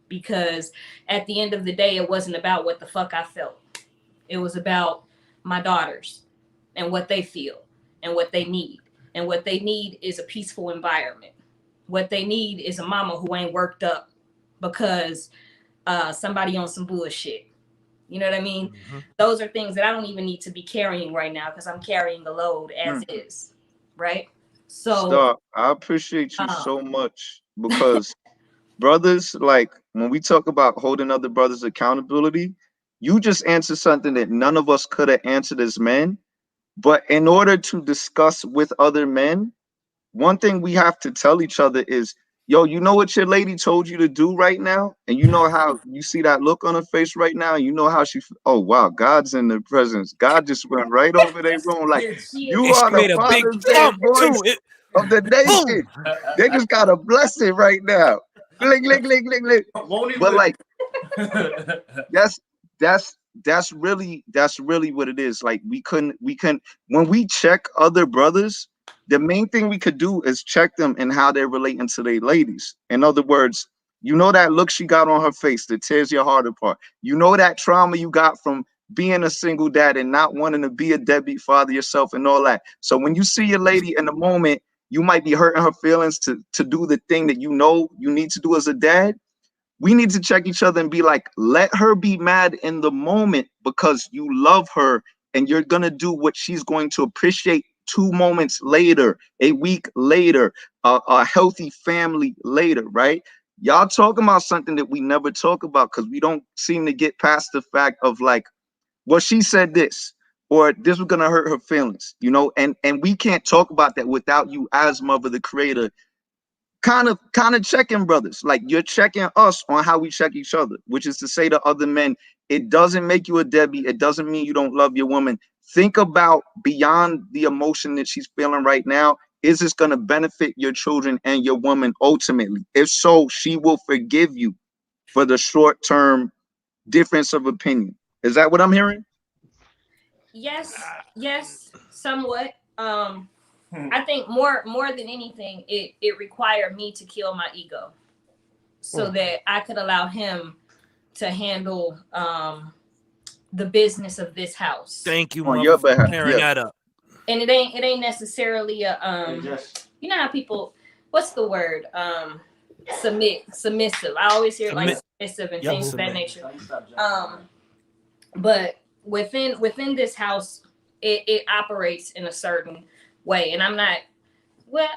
Because at the end of the day, it wasn't about what the fuck I felt. It was about my daughters and what they feel and what they need. And what they need is a peaceful environment. What they need is a mama who ain't worked up because somebody on some bullshit. You know what I mean? Mm-hmm. Those are things that I don't even need to be carrying right now because I'm carrying the load as is. Right? So Stop. I appreciate you so much, because brothers, like when we talk about holding other brothers accountability, you just answered something that none of us could have answered as men. But in order to discuss with other men, one thing we have to tell each other is, yo, you know what your lady told you to do right now? And you know how you see that look on her face right now? You know how she, oh, wow, God's in the presence. God just went right over their room. Like, you are the Father's Day voice of the nation. They just got a blessing right now. Lick, lick, lick, lick, lick. But like, that's really what it is. Like, we couldn't, when we check other brothers, the main thing we could do is check them and how they're relating to their ladies. In other words, you know that look she got on her face that tears your heart apart. You know that trauma you got from being a single dad and not wanting to be a deadbeat father yourself and all that. So when you see your lady in the moment, you might be hurting her feelings to do the thing that you know you need to do as a dad. We need to check each other and be like, let her be mad in the moment because you love her and you're going to do what she's going to appreciate 2 moments later, a week later, a healthy family later, right? Y'all talking about something that we never talk about because we don't seem to get past the fact of like, well, she said this, or this was gonna hurt her feelings, you know, and we can't talk about that without you as Mother the Creator kind of checking brothers. Like you're checking us on how we check each other, which is to say to other men, it doesn't make you a Debbie. It doesn't mean you don't love your woman. Think about beyond the emotion that she's feeling right now. Is this going to benefit your children and your woman ultimately? If so, she will forgive you for the short-term difference of opinion. Is that what I'm hearing? Yes, somewhat. I think more than anything, it required me to kill my ego so that I could allow him to handle the business of this house. Thank you, On Mother, your for behalf, clearing yeah. that up. And it ain't necessarily a you know how people, what's the word? Submissive. I always hear like submissive and things of that nature. But within this house, it operates in a certain way, and I'm not, well,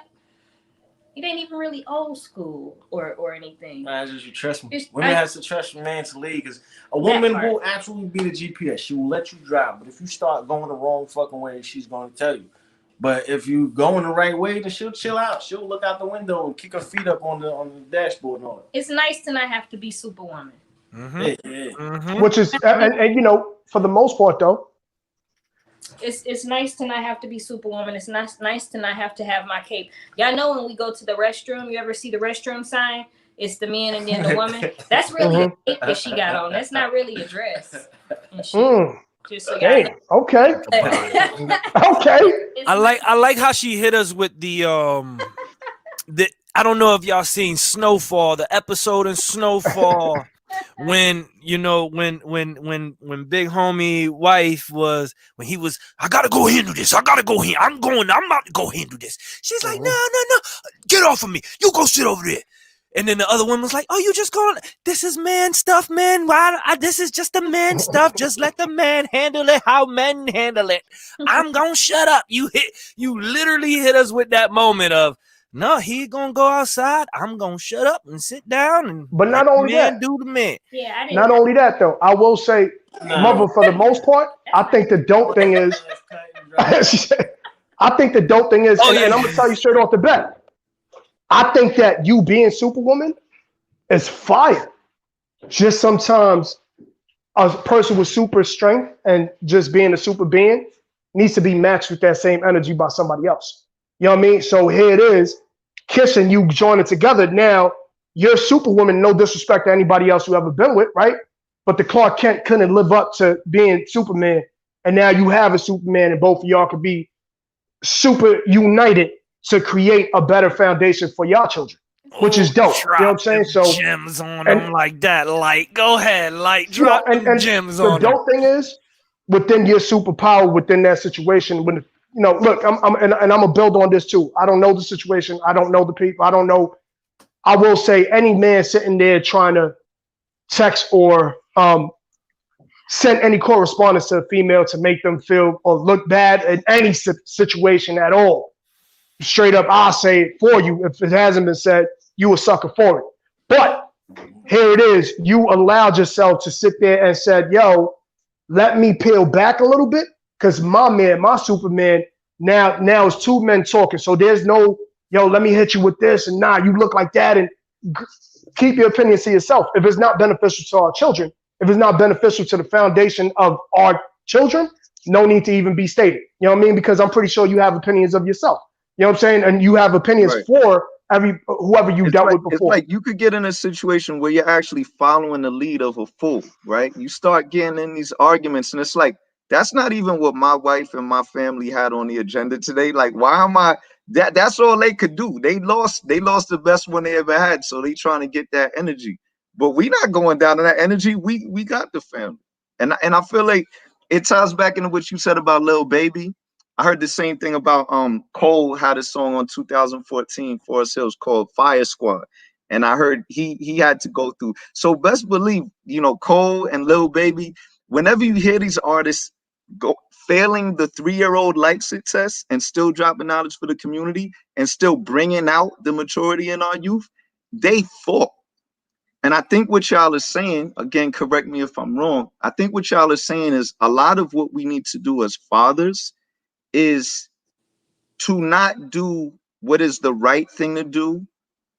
it ain't even really old school or anything. Nah, just you trust me. Women has to trust a man to lead, because a woman will actually be the GPS. She will let you drive, but if you start going the wrong fucking way, she's going to tell you. But if you go in the right way, then she'll chill out. She'll look out the window and kick her feet up on the dashboard and all that. It's nice to not have to be Superwoman. Which is, and you know, for the most part though, it's nice to not have to be Superwoman. It's nice to not have to have my cape. Y'all know when we go to the restroom, you ever see the restroom sign? It's the man and then the woman. That's really a cape that she got on. That's not really a dress. And she, just so okay. Okay. I like how she hit us with the I don't know if y'all seen Snowfall, the episode in Snowfall. When you know when big homie wife was, when he was, I gotta go handle this, I'm about to go handle this. She's like, no, get off of me, you go sit over there. And then the other one was like, oh, you just going, this is man stuff, man. This is just the man stuff. Just let the man handle it how men handle it. I'm gonna shut up. You literally hit us with that moment of, no, he gonna go outside. I'm gonna shut up and sit down and but not only that, do the man. Yeah, I didn't. Not only that though, I will say, Mother, for the most part, I think the dope thing is, I think the dope thing is, and I'm gonna tell you straight off the bat, I think that you being Superwoman is fire. Just sometimes a person with super strength and just being a super being needs to be matched with that same energy by somebody else. You know what I mean? So here it is, kissing, you join it together. Now you're Superwoman, no disrespect to anybody else you ever been with, right? But the Clark Kent couldn't live up to being Superman. And now you have a Superman and both of y'all could be super united to create a better foundation for y'all children, which is dope. You know what I'm saying? So gems on them like that. Like, go ahead, like drop them gems on them. The dope thing is, within your superpower, within that situation, when you know, look, I'm gonna build on this too. I don't know the situation. I don't know the people. I don't know. I will say, any man sitting there trying to text or send any correspondence to a female to make them feel or look bad in any situation at all, straight up, I'll say it for you. If it hasn't been said, you a sucker for it. But here it is. You allowed yourself to sit there and said, yo, let me peel back a little bit, because my man, my Superman, now it's two men talking. So there's no, yo, let me hit you with this, and nah, you look like that, and keep your opinions to yourself. If it's not beneficial to our children, if it's not beneficial to the foundation of our children, no need to even be stated. You know what I mean? Because I'm pretty sure you have opinions of yourself. You know what I'm saying? And you have opinions for whoever you dealt with before. It's like you could get in a situation where you're actually following the lead of a fool, right? You start getting in these arguments, and it's like, that's not even what my wife and my family had on the agenda today. Like, why am I? That's all they could do. They lost the best one they ever had, so they trying to get that energy. But we not going down to that energy. We got the family, and I feel like it ties back into what you said about Lil Baby. I heard the same thing about Cole had a song on 2014 Forest Hills called Fire Squad, and I heard he had to go through. So best believe, you know, Cole and Lil Baby, whenever you hear these artists go failing the 3-year-old likes it test and still dropping knowledge for the community and still bringing out the maturity in our youth, they fought. And I think what y'all are saying, again, correct me if I'm wrong, I think what y'all are saying is a lot of what we need to do as fathers is to not do what is the right thing to do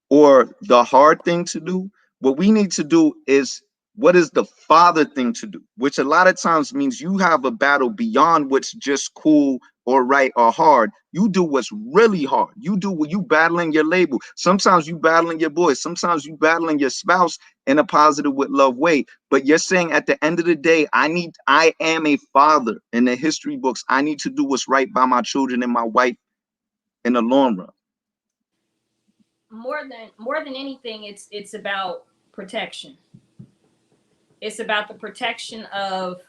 or the hard thing to do. What we need to do is what is the father thing to do, which a lot of times means you have a battle beyond what's just cool or right or hard. You do what's really hard. You do what you battling your label. Sometimes you battling your boys. Sometimes you battling your spouse in a positive with love way. But you're saying at the end of the day, I am a father in the history books. I need to do what's right by my children and my wife in the long run. More than anything, it's about protection. It's about the protection of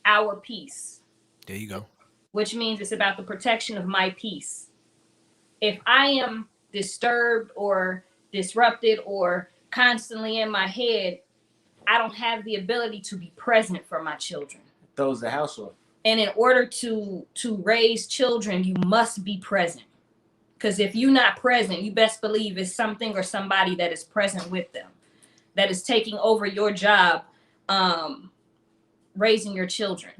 our peace. There you go. Which means it's about the protection of my peace. If I am disturbed or disrupted or constantly in my head, I don't have the ability to be present for my children. Throws the house off. And in order to raise children, you must be present. Because if you're not present, you best believe it's something or somebody that is present with them, that is taking over your job, raising your children.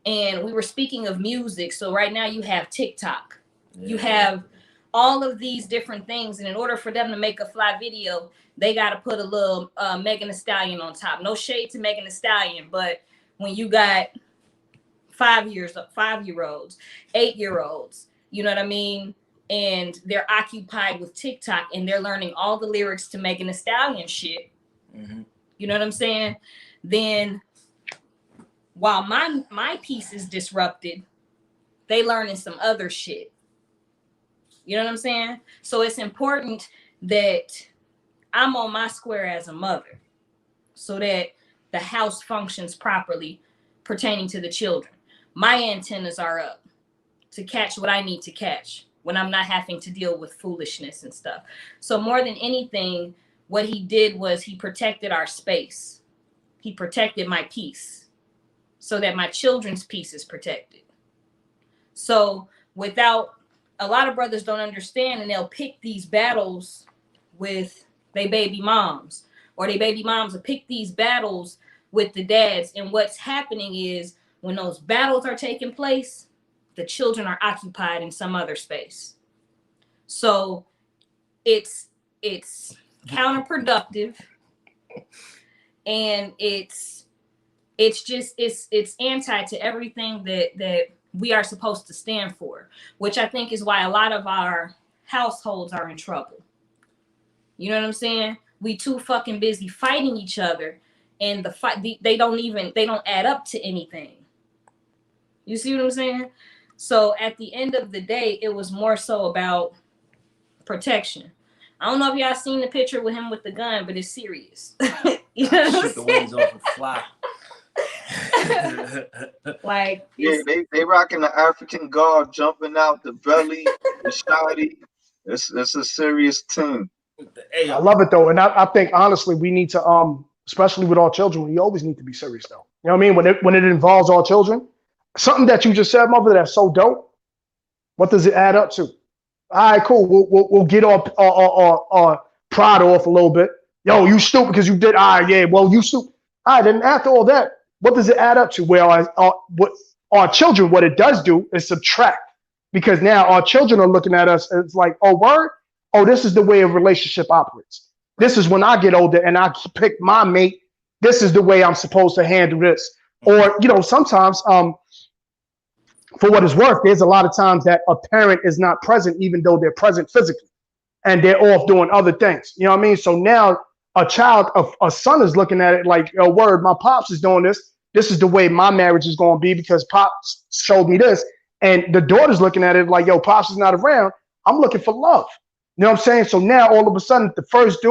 And we were speaking of music. So right now you have TikTok. Yeah. You have all of these different things. And in order for them to make a fly video, they got to put a little Megan Thee Stallion on top. No shade to Megan Thee Stallion, but when you got 5-year-olds, 8-year-olds, you know what I mean? And they're occupied with TikTok and they're learning all the lyrics to Megan Thee Stallion shit. Mm-hmm. You know what I'm saying? Then while my piece is disrupted, they learning some other shit. You know what I'm saying? So it's important that I'm on my square as a mother so that the house functions properly pertaining to the children. My antennas are up to catch what I need to catch when I'm not having to deal with foolishness and stuff. So more than anything, what he did was he protected our space. He protected my peace so that my children's peace is protected. So without, a lot of brothers don't understand and they'll pick these battles with their baby moms, or their baby moms will pick these battles with the dads. And what's happening is when those battles are taking place, the children are occupied in some other space. So it's counterproductive, and it's anti to everything that we are supposed to stand for, which I think is why a lot of our households are in trouble. You know what I'm saying? We too fucking busy fighting each other, and the fight they don't add up to anything. You see what I'm saying? So at the end of the day, it was more so about protection. I don't know if y'all seen the picture with him with the gun, but it's serious. You know what I'm Shoot the wings off and fly. Like, yeah, they rocking the African guard, jumping out the belly, the shotty. It's a serious team. I love it though, and I think honestly we need to especially with our children, we always need to be serious though. You know what I mean? When it involves our children, something that you just said, mother, that's so dope. What does it add up to? All right, cool. We'll get our pride off a little bit. Yo, you stupid because you did. All right, yeah. Well, you stupid. All right, then after all that, what does it add up to? Well, what our children, what it does do is subtract, because now our children are looking at us. It's like, oh, word. Oh, this is the way a relationship operates. This is when I get older and I pick my mate. This is the way I'm supposed to handle this. Or, you know, sometimes, for what it's worth, there's a lot of times that a parent is not present, even though they're present physically, and they're off doing other things. You know what I mean? So now a son is looking at it like, oh, word, my pops is doing this. This is the way my marriage is going to be because pops showed me this. And the daughter's looking at it like, yo, pops is not around. I'm looking for love. You know what I'm saying? So now all of a sudden, the first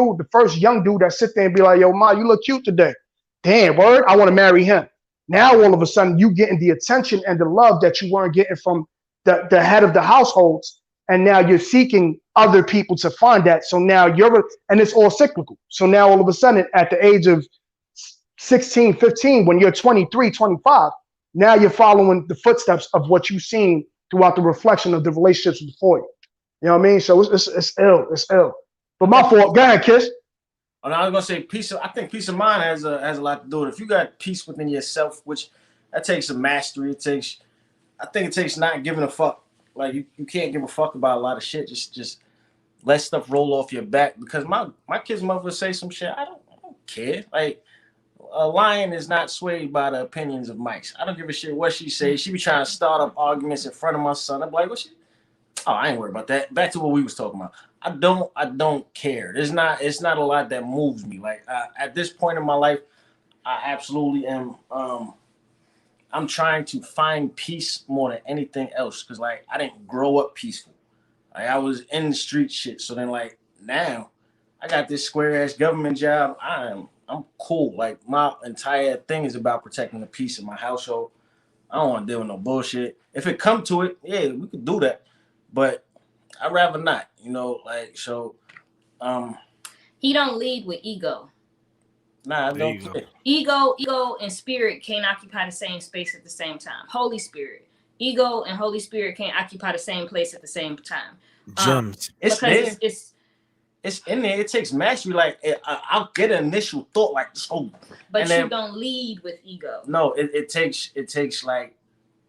young dude that sit there and be like, yo, ma, you look cute today. Damn, word, I want to marry him. Now all of a sudden you getting the attention and the love that you weren't getting from the head of the households. And now you're seeking other people to find that. So now and it's all cyclical. So now all of a sudden at the age of 16, 15, when you're 23, 25, Now you're following the footsteps of what you've seen throughout the reflection of the relationships before you. You know what I mean? So it's ill. It's ill. But my fault. Go ahead, Kiss. And I was gonna say peace. I think peace of mind has a lot to do with it. If you got peace within yourself, which that takes some mastery. I think it takes not giving a fuck. Like you can't give a fuck about a lot of shit. Just let stuff roll off your back. Because my kid's mother would say some shit. I don't care. Like a lion is not swayed by the opinions of mice. I don't give a shit what she says. She be trying to start up arguments in front of my son. I'm like, what she? Oh, I ain't worried about that. Back to what we was talking about. I don't care. It's not a lot that moves me. Like at this point in my life, I absolutely am. I'm trying to find peace more than anything else because like I didn't grow up peaceful. Like I was in the street shit. So then like now, I got this square ass government job. I'm cool. Like my entire thing is about protecting the peace of my household. I don't want to deal with no bullshit. If it come to it, yeah, we could do that. But I'd rather not, like so. He don't lead with ego. Nah, I don't care. Ego, and spirit can't occupy the same space at the same time. Holy Spirit, ego, and Holy Spirit can't occupy the same place at the same time. Gems. It's there. It's in there. It takes mastery. Like I'll get an initial thought, like oh, but you don't lead with ego. No, it takes like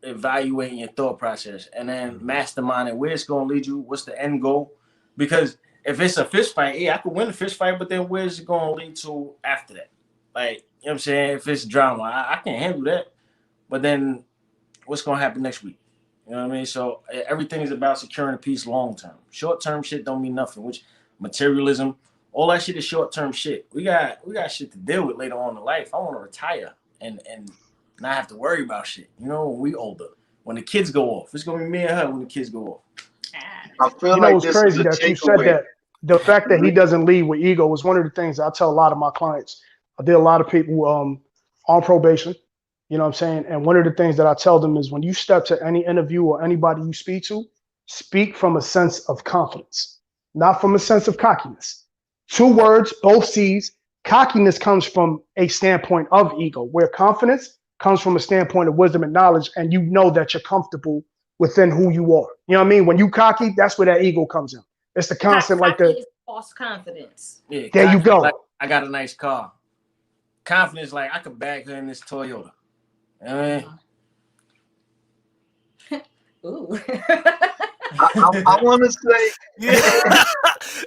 evaluating your thought process and then masterminding where it's gonna lead you. What's the end goal? Because if it's a fist fight, yeah, I could win the fist fight, but then where's it gonna lead to after that? Like, you know what I'm saying? If it's drama, I can't handle that. But then what's gonna happen next week? You know what I mean? So everything is about securing peace long term. Short term shit don't mean nothing, which materialism, all that shit is short term shit. We got shit to deal with later on in life. I want to retire and not have to worry about shit. When we older. When the kids go off. It's gonna be me and her when the kids go off. I feel like it's crazy that you said that. The fact that he doesn't lead with ego was one of the things I tell a lot of my clients. I did a lot of people on probation, you know what I'm saying? And one of the things that I tell them is when you step to any interview or anybody you speak to, speak from a sense of confidence, not from a sense of cockiness. Two words, both C's. Cockiness comes from a standpoint of ego, where confidence comes from a standpoint of wisdom and knowledge, and you know that you're comfortable within who you are. You know what I mean? When you cocky, that's where that ego comes in. It's the concept like the false confidence. Yeah, there you go. Like, I got a nice car. Confidence, like I could bag her in this Toyota. You know what I mean? Ooh. I want to say, yeah.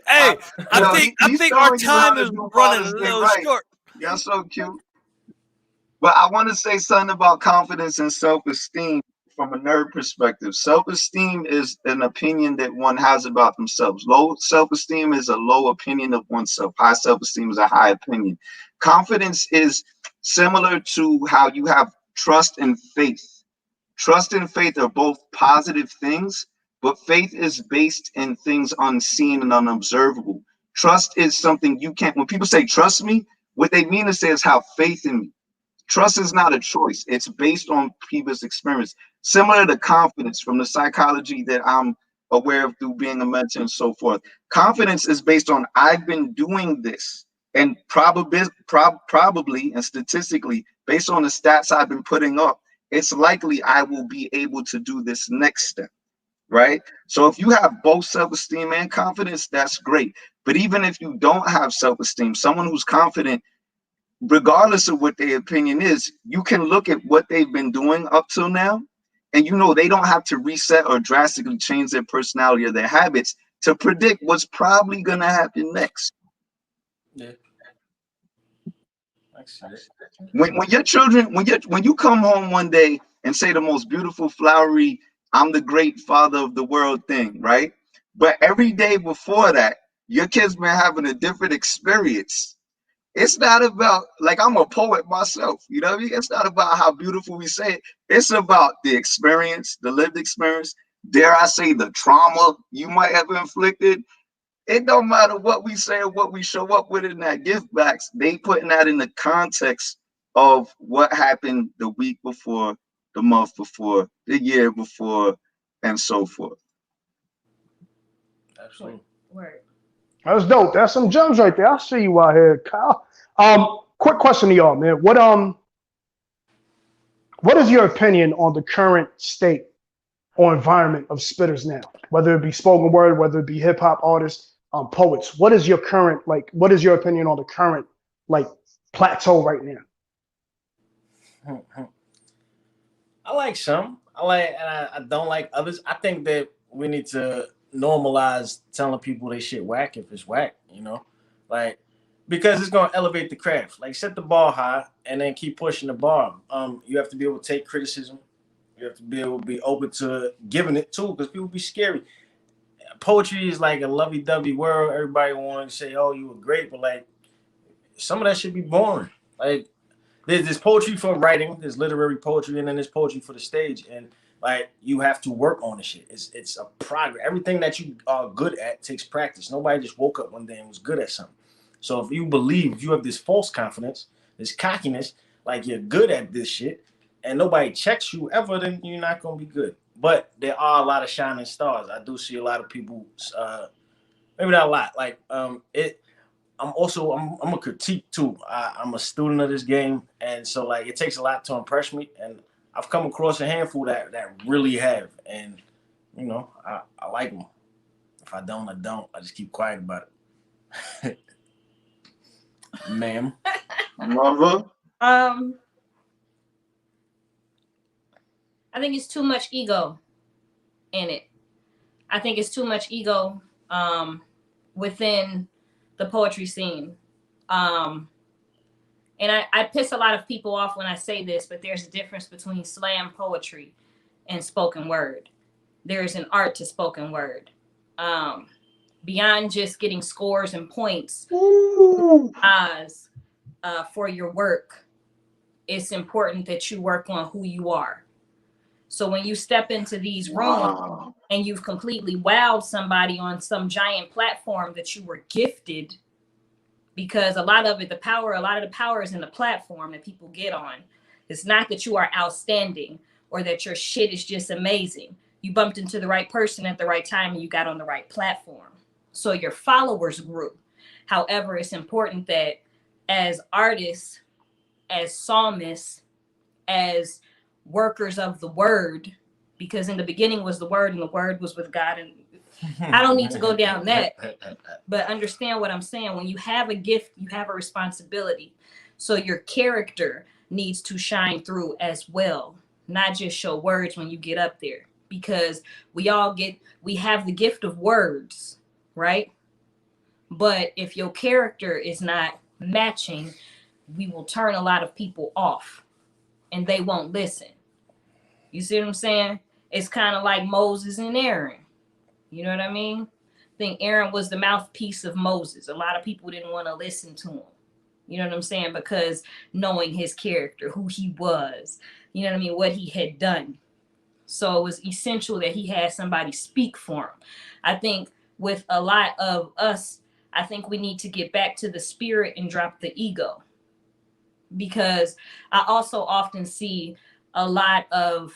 Hey, I think our time is running a little short. Y'all so cute. But I want to say something about confidence and self-esteem from a nerd perspective. Self-esteem is an opinion that one has about themselves. Low self-esteem is a low opinion of oneself. High self-esteem is a high opinion. Confidence is similar to how you have trust and faith. Trust and faith are both positive things, but faith is based in things unseen and unobservable. Trust is something you can't, when people say trust me, what they mean to say is have faith in me. Trust is not a choice. It's based on people's experience. Similar to confidence from the psychology that I'm aware of through being a mentor and so forth. Confidence is based on I've been doing this, and probably and statistically, based on the stats I've been putting up, it's likely I will be able to do this next step, right? So if you have both self-esteem and confidence, that's great. But even if you don't have self-esteem, someone who's confident, regardless of what their opinion is, you can look at what they've been doing up till now, and they don't have to reset or drastically change their personality or their habits to predict what's probably going to happen next. Yeah. When your children, when you come home one day and say the most beautiful, flowery, I'm the great father of the world thing, right? But every day before that, your kids been having a different experience. It's not about, like, I'm a poet myself, you know what I mean? It's not about how beautiful we say it. It's about the experience, the lived experience. Dare I say the trauma you might have inflicted. It don't matter what we say or what we show up with in that gift box. They putting that in the context of what happened the week before, the month before, the year before, and so forth. Absolutely. Word. That's dope. That's some gems right there. I see you out here, Kyle. Quick question to y'all, man. What is your opinion on the current state or environment of spitters now? Whether it be spoken word, whether it be hip hop artists, poets. What is your current what is your opinion on the current like plateau right now? I like some. I like, and I don't like others. I think that we need to normalize telling people they shit whack if it's whack. You know, like because it's gonna elevate the craft. Like set the bar high and then keep pushing the bar. You have to be able to take criticism. You have to be able to be open to giving it too, because people be scary. Poetry is like a lovey-dovey world. Everybody want to say, "Oh, you were great," but like some of that should be boring. Like there's poetry for writing, there's literary poetry, and then there's poetry for the stage. And like you have to work on the shit. It's a progress. Everything that you are good at takes practice. Nobody just woke up one day and was good at something. So if you have this false confidence, this cockiness, like you're good at this shit, and nobody checks you ever, then you're not gonna be good. But there are a lot of shining stars. I do see a lot of people, maybe not a lot. Like it I'm a critique too. I'm a student of this game, and so like it takes a lot to impress me. And I've come across a handful that really have, and you know I like them. If I don't, I don't. I just keep quiet about it. Ma'am. Muva. I think it's too much ego in it. I think it's too much ego within the poetry scene. And I piss a lot of people off when I say this, but there's a difference between slam poetry and spoken word. There is an art to spoken word. Beyond just getting scores and points as for your work, it's important that you work on who you are. So when you step into these rooms and you've completely wowed somebody on some giant platform that you were gifted, because a lot of the power is in the platform that people get on. It's not that you are outstanding or that your shit is just amazing. You bumped into the right person at the right time and you got on the right platform. So your followers grew. However, it's important that as artists, as psalmists, as workers of the word, because in the beginning was the word and the word was with God, and I don't need to go down that, but understand what I'm saying. When you have a gift, you have a responsibility. So your character needs to shine through as well, not just show words when you get up there, because we have the gift of words, right? But if your character is not matching, we will turn a lot of people off and they won't listen. You see what I'm saying? It's kind of like Moses and Aaron. You know what I mean? I think Aaron was the mouthpiece of Moses. A lot of people didn't want to listen to him. You know what I'm saying? Because knowing his character, who he was, you know what I mean, what he had done. So it was essential that he had somebody speak for him. I think with a lot of us, I think we need to get back to the spirit and drop the ego. Because I also often see a lot of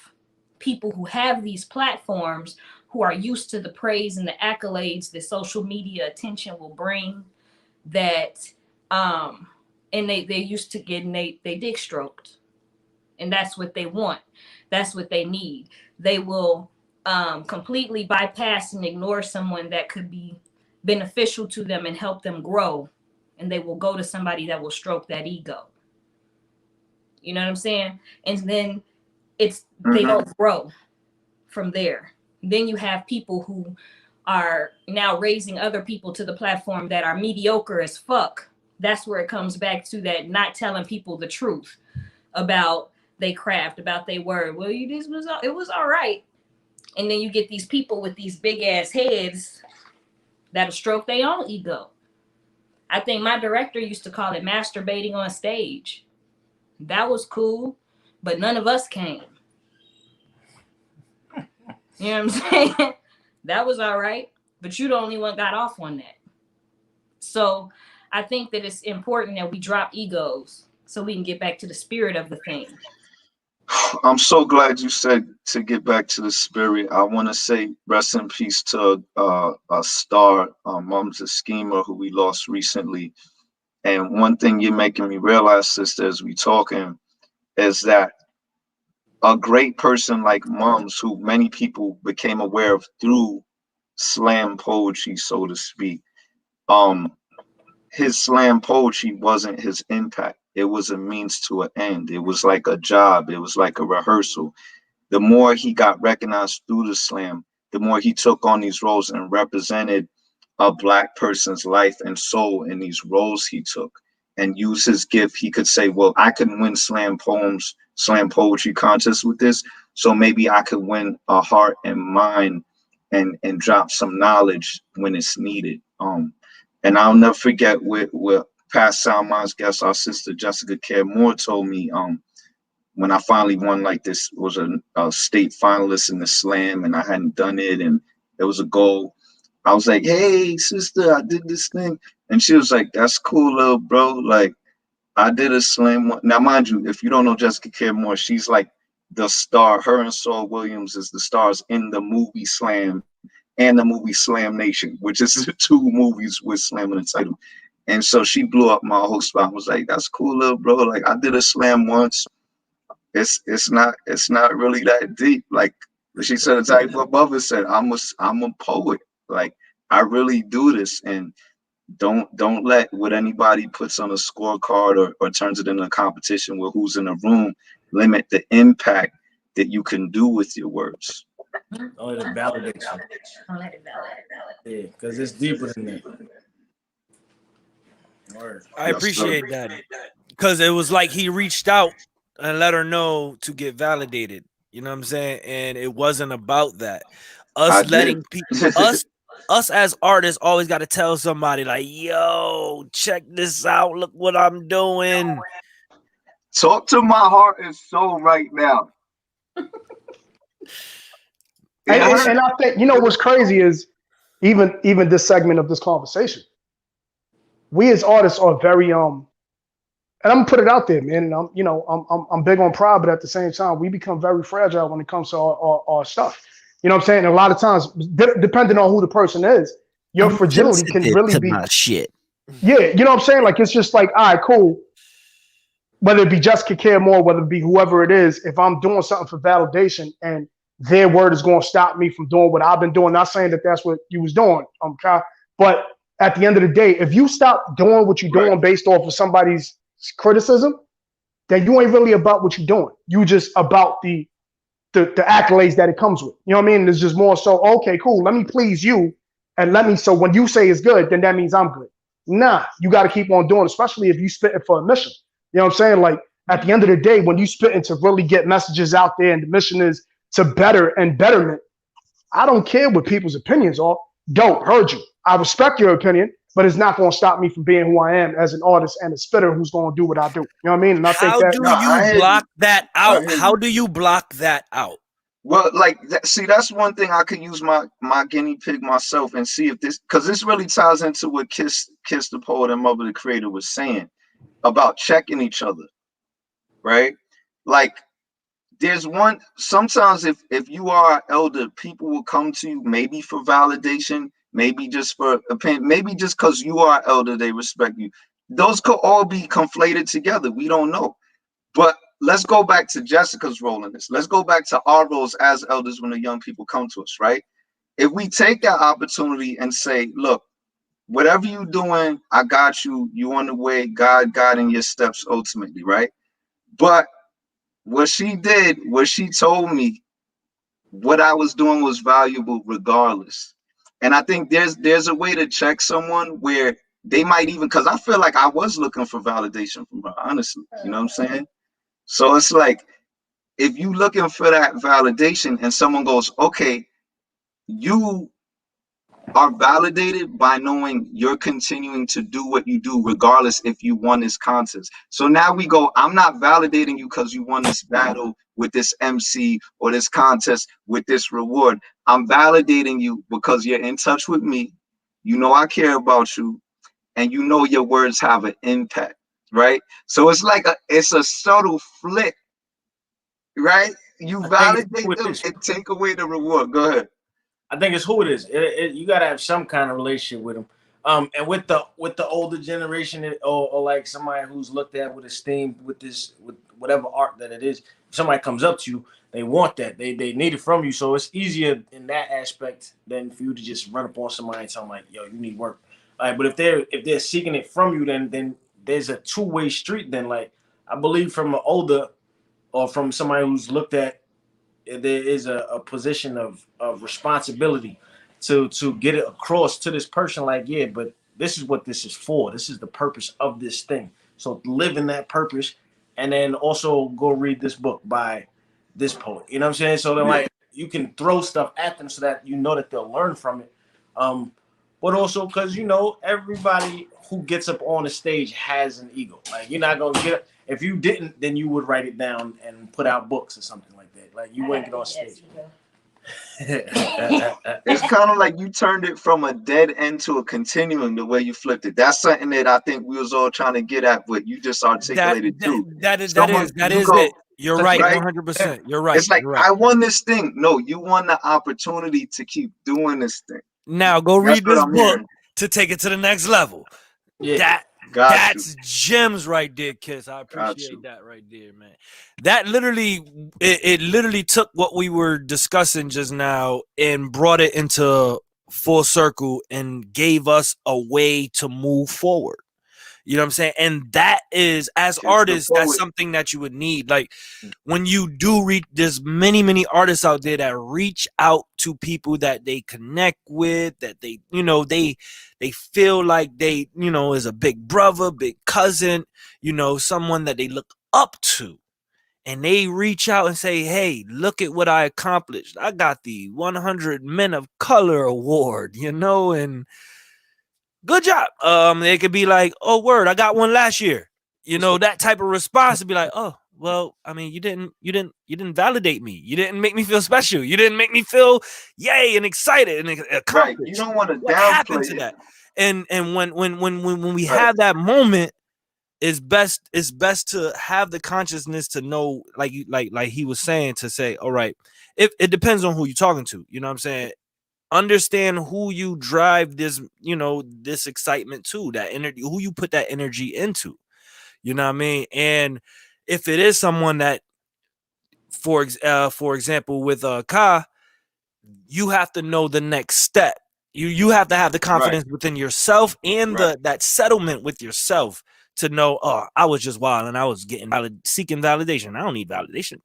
people who have these platforms who are used to the praise and the accolades that social media attention will bring, that and they used to getting they dick stroked, and that's what they want, that's what they need. They will completely bypass and ignore someone that could be beneficial to them and help them grow, and they will go to somebody that will stroke that ego. You know what I'm saying? And then they don't grow from there. Then you have people who are now raising other people to the platform that are mediocre as fuck. That's where it comes back to that, not telling people the truth about they craft, about they word. Well, it was all right. And then you get these people with these big ass heads that'll stroke their own ego. I think my director used to call it masturbating on stage. That was cool, but none of us came. You know what I'm saying? That was all right, but you the only one got off on that. So I think that it's important that we drop egos so we can get back to the spirit of the thing. I'm so glad you said to get back to the spirit. I want to say rest in peace to a star, Mum's a Schemer, who we lost recently. And one thing you're making me realize, sister, as we talking, is that a great person like Mums, who many people became aware of through slam poetry, so to speak. Um, his slam poetry wasn't his impact. It was a means to an end. It was like a job. It was like a rehearsal. The more he got recognized through the slam, the more he took on these roles and represented a black person's life and soul in these roles he took and used his gift. He could say, well, I could win slam poems, slam poetry contests with this. So maybe I could win a heart and mind and drop some knowledge when it's needed. And I'll never forget what past Salmon's guest, our sister Jessica Care Moore, told me when I finally won, like, this was a state finalist in the slam and I hadn't done it and it was a goal. I was like, hey, sister, I did this thing. And she was like, that's cool, little bro. Like, I did a slam one. Now, mind you, if you don't know Jessica Care Moore, she's like the star. Her and Saul Williams is the stars in the movie Slam and the movie Slam Nation, which is the two movies with Slam in the title. And so she blew up my whole spot. I was like, that's cool, little bro. Like, I did a slam once. It's not really that deep. Like she said, the type above it said, I'm a poet. Like, I really do this, and don't let what anybody puts on a scorecard or turns it into a competition with who's in the room limit the impact that you can do with your words. Don't let it validate you. Don't let it validate. Yeah, because it's deeper than that. Word. I appreciate that, because it was like he reached out and let her know to get validated. You know what I'm saying? And it wasn't about that. Us letting people, us as artists always got to tell somebody like, yo, check this out. Look what I'm doing. Talk to my heart and soul right now. And I think, you know, what's crazy is even this segment of this conversation, we as artists are very and I'm gonna put it out there, man. And I'm big on pride, but at the same time, we become very fragile when it comes to our stuff. You know what I'm saying? And a lot of times, depending on who the person is, your fragility can really be shit. Yeah, you know what I'm saying? Like, it's just like, all right, cool. Whether it be Jessica Care Moore, whether it be whoever it is, if I'm doing something for validation and their word is going to stop me from doing what I've been doing, not saying that that's what you was doing, Kyle, but at the end of the day, if you stop doing what you're doing based off of somebody's criticism, then you ain't really about what you're doing. You just about the accolades that it comes with. You know what I mean? It's just more so, okay, cool, let me please you, and so when you say it's good, then that means I'm good. Nah, you got to keep on doing, especially if you spit it for a mission. You know what I'm saying? Like, at the end of the day, when you spit to really get messages out there and the mission is to better and betterment, I don't care what people's opinions are. Dope, heard you. I respect your opinion, but it's not going to stop me from being who I am as an artist and a spitter who's going to do what I do. You know what I mean? And I think How do you block that out? How do you block that out? Well, like, see, that's one thing I could use my guinea pig myself and see if this, because this really ties into what Kiss the Poet and Mother the Creator was saying about checking each other, right? Like, there's one, sometimes if you are an elder, people will come to you maybe for validation, maybe just for opinion, maybe just because you are an elder, they respect you. Those could all be conflated together. We don't know. But let's go back to Jessica's role in this. Let's go back to our roles as elders when the young people come to us, right? If we take that opportunity and say, look, whatever you're doing, I got you. You on the way, God guiding your steps ultimately, right? But what she did was she told me what I was doing was valuable regardless. And I think there's a way to check someone where they might even, because I feel like I was looking for validation from her, honestly. You know what I'm saying? So it's like, if you looking for that validation and someone goes, okay, you are validated by knowing you're continuing to do what you do regardless if you won this contest. So now we go, I'm not validating you because you won this battle with this MC or this contest with this reward. I'm validating you because you're in touch with me. You know I care about you, and you know your words have an impact, right? So it's like it's a subtle flip, right? You validate them and take away the reward. Go ahead. I think it's who it is. You got to have some kind of relationship with them. And with the older generation, or like somebody who's looked at with esteem with whatever art that it is. If somebody comes up to you, they want that. They need it from you. So it's easier in that aspect than for you to just run up on somebody and tell them like, yo, you need work. But if they're seeking it from you, then there's a two-way street. Then like I believe from an older or from somebody who's looked at, there is a position of responsibility to get it across to this person. Like, yeah, but this is what this is for. This is the purpose of this thing. So live in that purpose, and then also go read this book by this poet. You know what I'm saying? So then like you can throw stuff at them so that you know that they'll learn from it. But also because everybody who gets up on the stage has an ego. Like you're not gonna get if you didn't, then you would write it down and put out books or something like that. Like you wouldn't get on stage. It's kind of like you turned it from a dead end to a continuum the way you flipped it. That's something that I think we was all trying to get at, but you just articulated too. That is it. You're right, 100%. You're right. It's like right. I won this thing. No, you won the opportunity to keep doing this thing. Now go read this book to take it to the next level. Yeah. That's gems right there, Kiss. I appreciate that right there, man. That literally, it literally took what we were discussing just now and brought it into full circle and gave us a way to move forward. You know what I'm saying? And that is, as artists, that's something that you would need. Like when you do reach, there's many artists out there that reach out to people that they connect with, that they feel like they, is a big brother, big cousin, someone that they look up to. And they reach out and say, hey, look at what I accomplished. I got the 100 Men of Color Award, and good job. It could be like, oh, word, I got one last year. That type of response would be like, oh, well, I mean, you didn't validate me. You didn't make me feel special. You didn't make me feel yay and excited and accomplished. Right. You don't want to downplay to that. And when we have that moment, it's best to have the consciousness to know, like he was saying, to say, all right, it depends on who you're talking to. You know what I'm saying? Understand who you drive this, this excitement to, that energy, who you put that energy into. You know what I mean? And if it is someone that, for example, with Ka, you have to know the next step. You have to have the confidence within yourself and that settlement with yourself to know, oh, I was just wild and I was seeking validation. I don't need validation.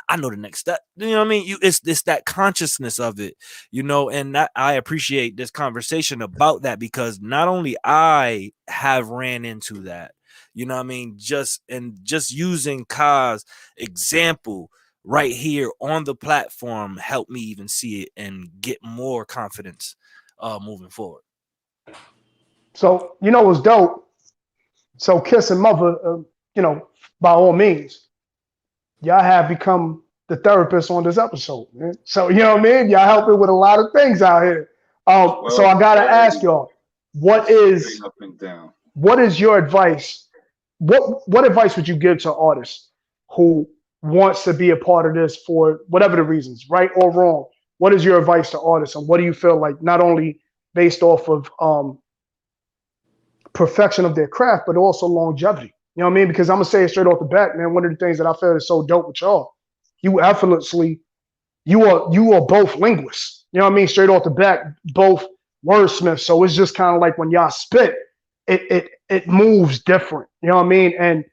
I know the next step. You know what I mean? It's that consciousness of it, and that I appreciate this conversation about that, because not only I have ran into that, you know what I mean, just using Ka's example right here on the platform helped me even see it and get more confidence moving forward. So what's dope? So Kiss and Muva, by all means, y'all have become the therapist on this episode, man. So you know what I mean? Y'all helping with a lot of things out here. So I gotta ask y'all, what is your advice? What advice would you give to artists who wants to be a part of this for whatever the reasons, right or wrong? What is your advice to artists, and what do you feel like, not only based off of perfection of their craft, but also longevity? You know what I mean? Because I'm gonna say it straight off the bat, man. One of the things that I feel is so dope with y'all, you are both linguists. You know what I mean? Straight off the bat, both wordsmiths. So it's just kind of like when y'all spit, it moves different. You know what I mean? And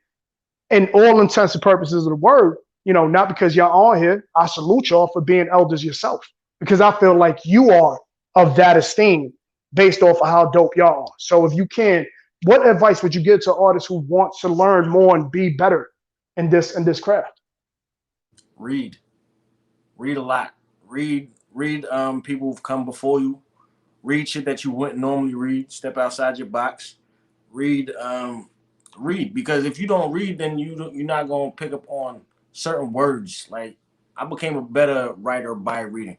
in all intents and purposes of the word, not because y'all on here, I salute y'all for being elders yourself, because I feel like you are of that esteem based off of how dope y'all are. So if you can, what advice would you give to artists who want to learn more and be better in this craft? Read a lot. Read people who've come before you. Read shit that you wouldn't normally read. Step outside your box. Read, because if you don't read, then you're not gonna pick up on certain words. Like I became a better writer by reading.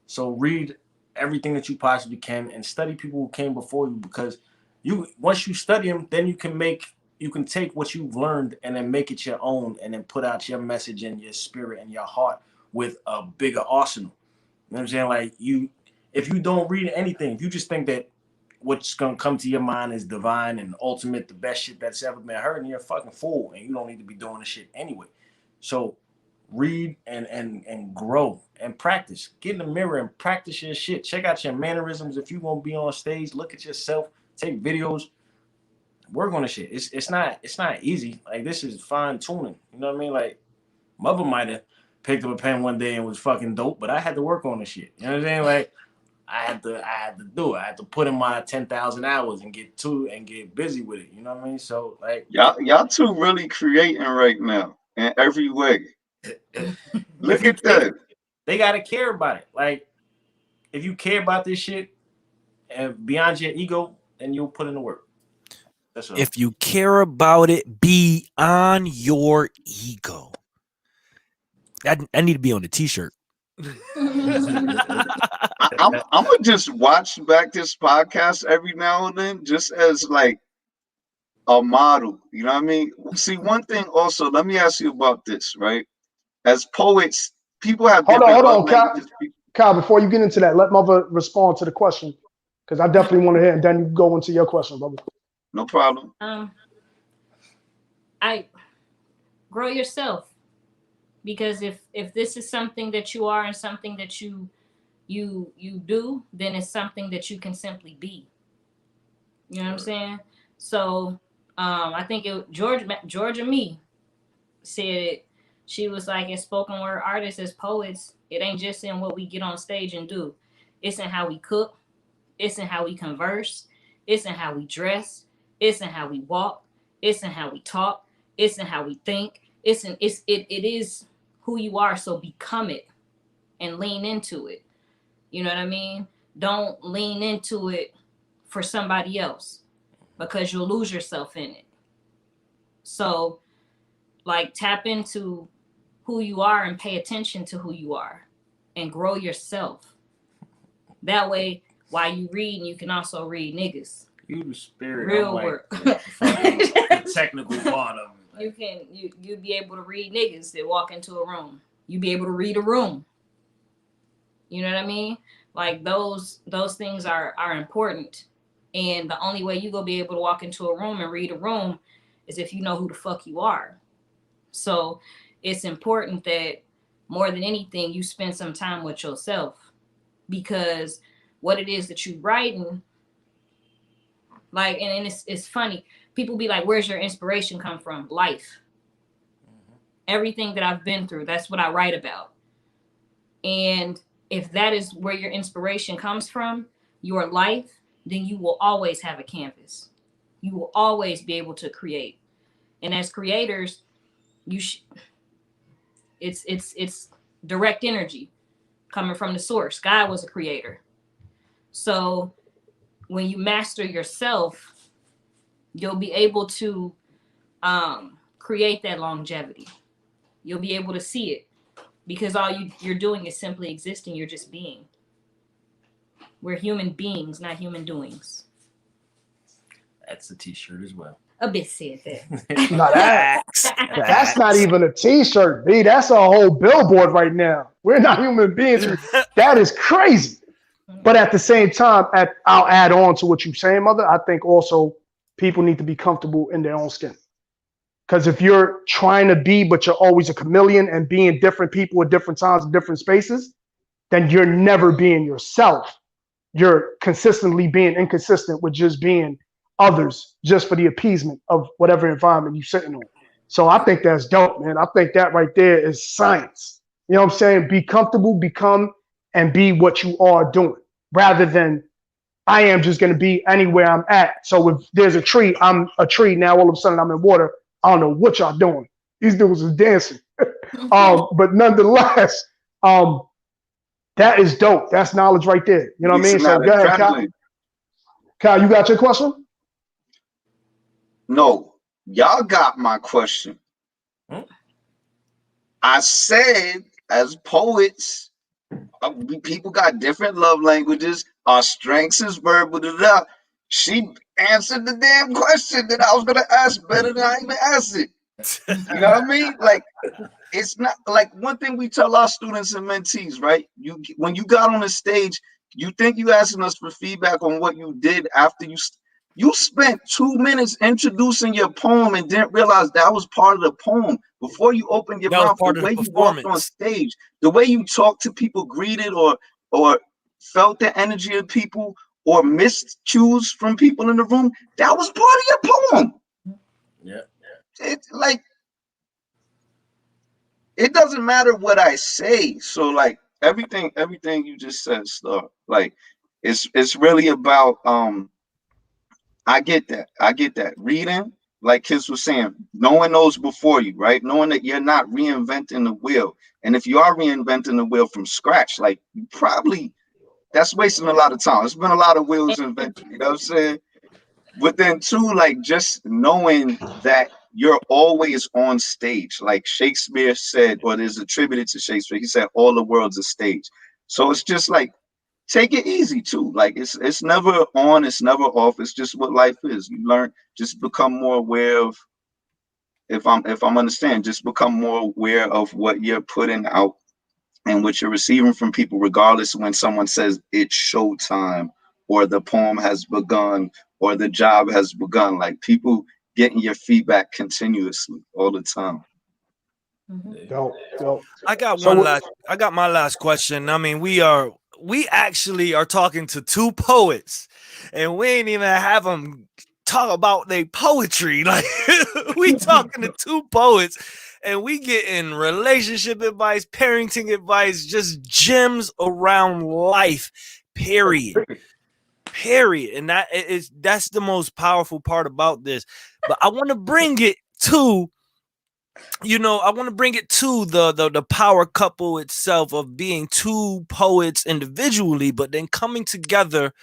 So read everything that you possibly can and study people who came before you, because once you study them, then you can take what you've learned and then make it your own, and then put out your message and your spirit and your heart with a bigger arsenal. You know what I'm saying? Like if you don't read anything, if you just think that what's gonna come to your mind is divine and ultimate, the best shit that's ever been heard, and you're a fucking fool, and you don't need to be doing this shit anyway. So read and grow and practice. Get in the mirror and practice your shit. Check out your mannerisms. If you won't be on stage, look at yourself, take videos, work on the shit. It's not easy. Like, this is fine tuning. You know what I mean? Like, Mother might have picked up a pen one day and was fucking dope, but I had to work on the shit. You know what I'm saying? Like, I had to do it. I had to put in my 10,000 hours and get busy with it. You know what I mean? So, like, y'all two really creating right now in every way. Look at that. They gotta care about it. Like, if you care about this shit and beyond your ego, then you'll put in the work. That's all. If you care about it beyond your ego, I need to be on the t-shirt. I'm gonna just watch back this podcast every now and then, just as like a model. You know what I mean? See, one thing also, let me ask you about this, right? As poets, people have Hold different on, languages. Kyle, before you get into that, let Mother respond to the question, because I definitely want to hear, and then you go into your question, brother. No problem. I grow yourself, because if this is something that you are and something that you do, then it's something that you can simply be. You know what I'm saying? So I think Georgia Me said it. She was like, as spoken word artists, as poets, it ain't just in what we get on stage and do. It's in how we cook. It's in how we converse. It's in how we dress. It's in how we walk. It's in how we talk. It's in how we think. It is who you are. So become it and lean into it. You know what I mean? Don't lean into it for somebody else, because you'll lose yourself in it. So, like, tap into who you are and pay attention to who you are and grow yourself. That way, while you read, you can also read niggas. You the spirit. Real like, work. The technical part of it. Like, you'd be able to read niggas that walk into a room. You'd be able to read a room. You know what I mean? Like, those things are important. And the only way you gonna be able to walk into a room and read a room is if you know who the fuck you are. So it's important that more than anything, you spend some time with yourself, because what it is that you writing, like, and it's funny. People be like, where's your inspiration come from? Life. Everything that I've been through, that's what I write about. And if that is where your inspiration comes from, your life, then you will always have a canvas. You will always be able to create. And as creators, it's direct energy coming from the source. God was a creator. So when you master yourself, you'll be able to create that longevity. You'll be able to see it, because all you're doing is simply existing. You're just being. We're human beings, not human doings. That's a t-shirt as well. A bit said that. No, that's not even a t-shirt, B. That's a whole billboard right now. We're not human beings. That is crazy. But at the same time, I'll add on to what you're saying, Mother. I think also people need to be comfortable in their own skin. Because if you're trying to be, but you're always a chameleon and being different people at different times in different spaces, then you're never being yourself. You're consistently being inconsistent with just being others, just for the appeasement of whatever environment you're sitting on. So I think that's dope, man. I think that right there is science. You know what I'm saying? Be comfortable, become, and be what you are doing, rather than I am just going to be anywhere I'm at. So if there's a tree, I'm a tree. Now all of a sudden I'm in water. I don't know what y'all doing. These dudes is dancing. But nonetheless, that is dope. That's knowledge right there. You know what I mean? So go ahead, Kyle. Kyle, you got your question? No, y'all got my question. I said, as poets, people got different love languages. Our strengths is verbal. She answered the damn question that I was gonna ask better than I even asked it. You know what I mean? Like, it's not like one thing we tell our students and mentees, right? When you got on the stage, You think you asking us for feedback on what you did after you spent 2 minutes introducing your poem and didn't realize that was part of the poem before you opened your That was mouth. The part of the way you walked on performance. stage, the way you talked to people, greeted or felt the energy of people, or missed cues from people in the room, that was part of your poem. Yeah. It's like, it doesn't matter what I say. So like everything you just said, Star, like it's really about I get that. I get that. Reading, like Kiss was saying, knowing those before you, right? Knowing that you're not reinventing the wheel. And if you are reinventing the wheel from scratch, like you probably, that's wasting a lot of time. It's been a lot of wheels invented, you know what I'm saying? But then too, like just knowing that you're always on stage. Like Shakespeare said, or it is attributed to Shakespeare, he said, all the world's a stage. So it's just like, take it easy too. Like it's never on, it's never off. It's just what life is. You learn, just become more aware of, if I'm understanding, just become more aware of what you're putting out and what you're receiving from people, regardless when someone says it's showtime or the poem has begun or the job has begun. Like people getting your feedback continuously all the time. Dope, dope. I got So one last. I got my last question. I mean, we actually are talking to two poets, and we ain't even have them talk about their poetry. Like we talking to two poets, and we getting relationship advice, parenting advice, just gems around life. Period. Period. And that's the most powerful part about this. But I want to bring it to I want to bring it to the power couple itself of being two poets individually, but then coming together,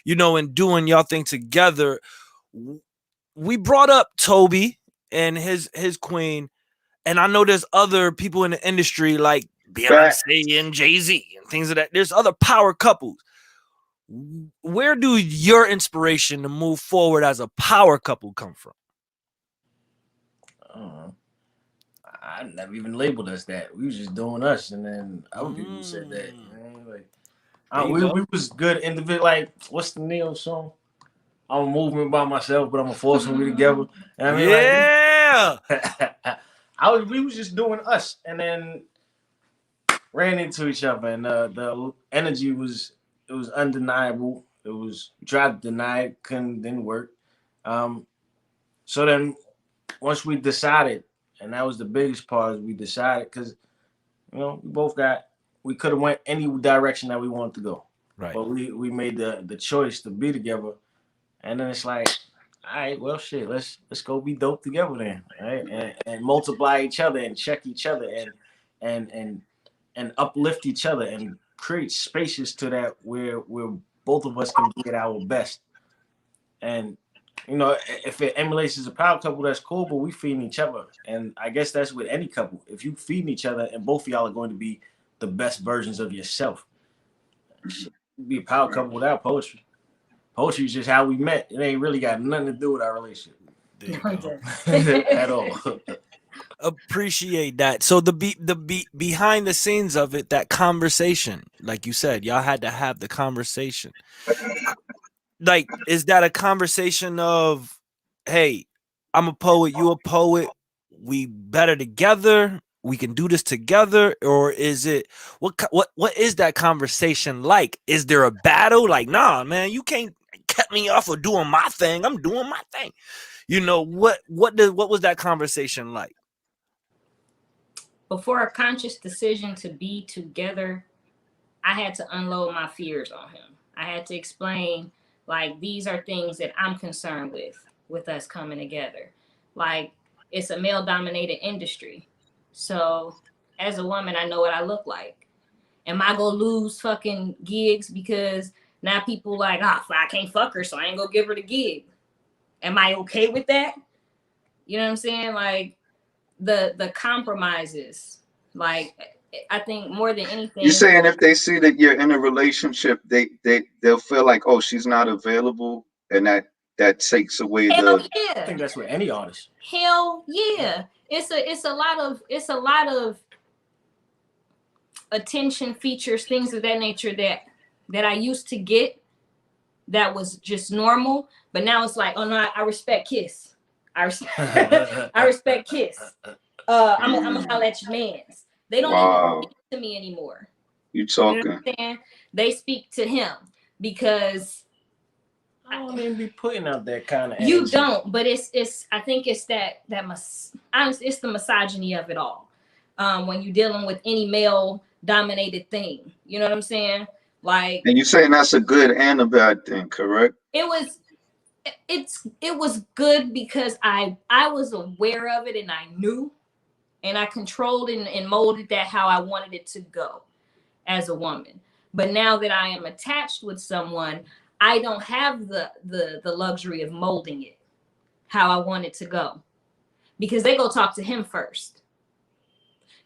and doing y'all thing together. We brought up Toby and his queen, and I know there's other people in the industry like Beyonce and Jay-Z and things of that. There's other power couples. Where do your inspiration to move forward as a power couple come from? I never even labeled us that. We was just doing us, and then other people said that. Man, like, we was good individual. Like, what's the Neo song? I'm a movement by myself, but I'm a force when we together. And I mean, yeah. Like, we was just doing us, and then ran into each other, and the energy was undeniable. It was tried to deny it, didn't work. So then once we decided, and that was the biggest part, is we decided because we could have went any direction that we wanted to go, right? But we made the choice to be together, and then it's like, all right, well, shit, let's go be dope together then, right? And multiply each other and check each other and uplift each other and create spaces to that where both of us can be at our best. And if it emulates as a power couple, that's cool, but we feeding each other. And I guess that's with any couple. If you feeding each other and both of y'all are going to be the best versions of yourself, be a power couple without poetry. Poetry is just how we met. It ain't really got nothing to do with our relationship. At all. Appreciate that. So the behind the scenes of it, that conversation, like you said, y'all had to have the conversation. Like, is that a conversation of, hey, I'm a poet, you a poet, we better together, we can do this together? Or is it what is that conversation like? Is there a battle? Like, nah, man, you can't cut me off of doing my thing. I'm doing my thing. What was that conversation like? Before a conscious decision to be together, I had to unload my fears on him. I had to explain, like, these are things that I'm concerned with us coming together. Like, it's a male-dominated industry. So as a woman, I know what I look like. Am I gonna lose fucking gigs because now people like, I can't fuck her, so I ain't gonna give her the gig? Am I okay with that? You know what I'm saying? Like, the compromises. Like, I think more than anything, You're saying if they see that you're in a relationship, they'll feel like, oh, she's not available, and that takes away hell the. yeah. I think that's with any artist. Hell yeah. It's a lot of attention features, things of that nature that that I used to get that was just normal, but now it's like, oh no, I respect Kiss. I respect Kiss. I'm gonna holler at your mans. They don't even speak to me anymore. You talking? You know what I'm saying? They speak to him because I don't even be putting out that kind of energy. You don't, but it's I think it's it's the misogyny of it all. When you're dealing with any male dominated thing, you know what I'm saying? Like, and you saying that's a good and a bad thing, correct? It was good because I was aware of it and I knew, and I controlled and molded that how I wanted it to go as a woman. But now that I am attached with someone, I don't have the luxury of molding it how I want it to go, because they go talk to him first.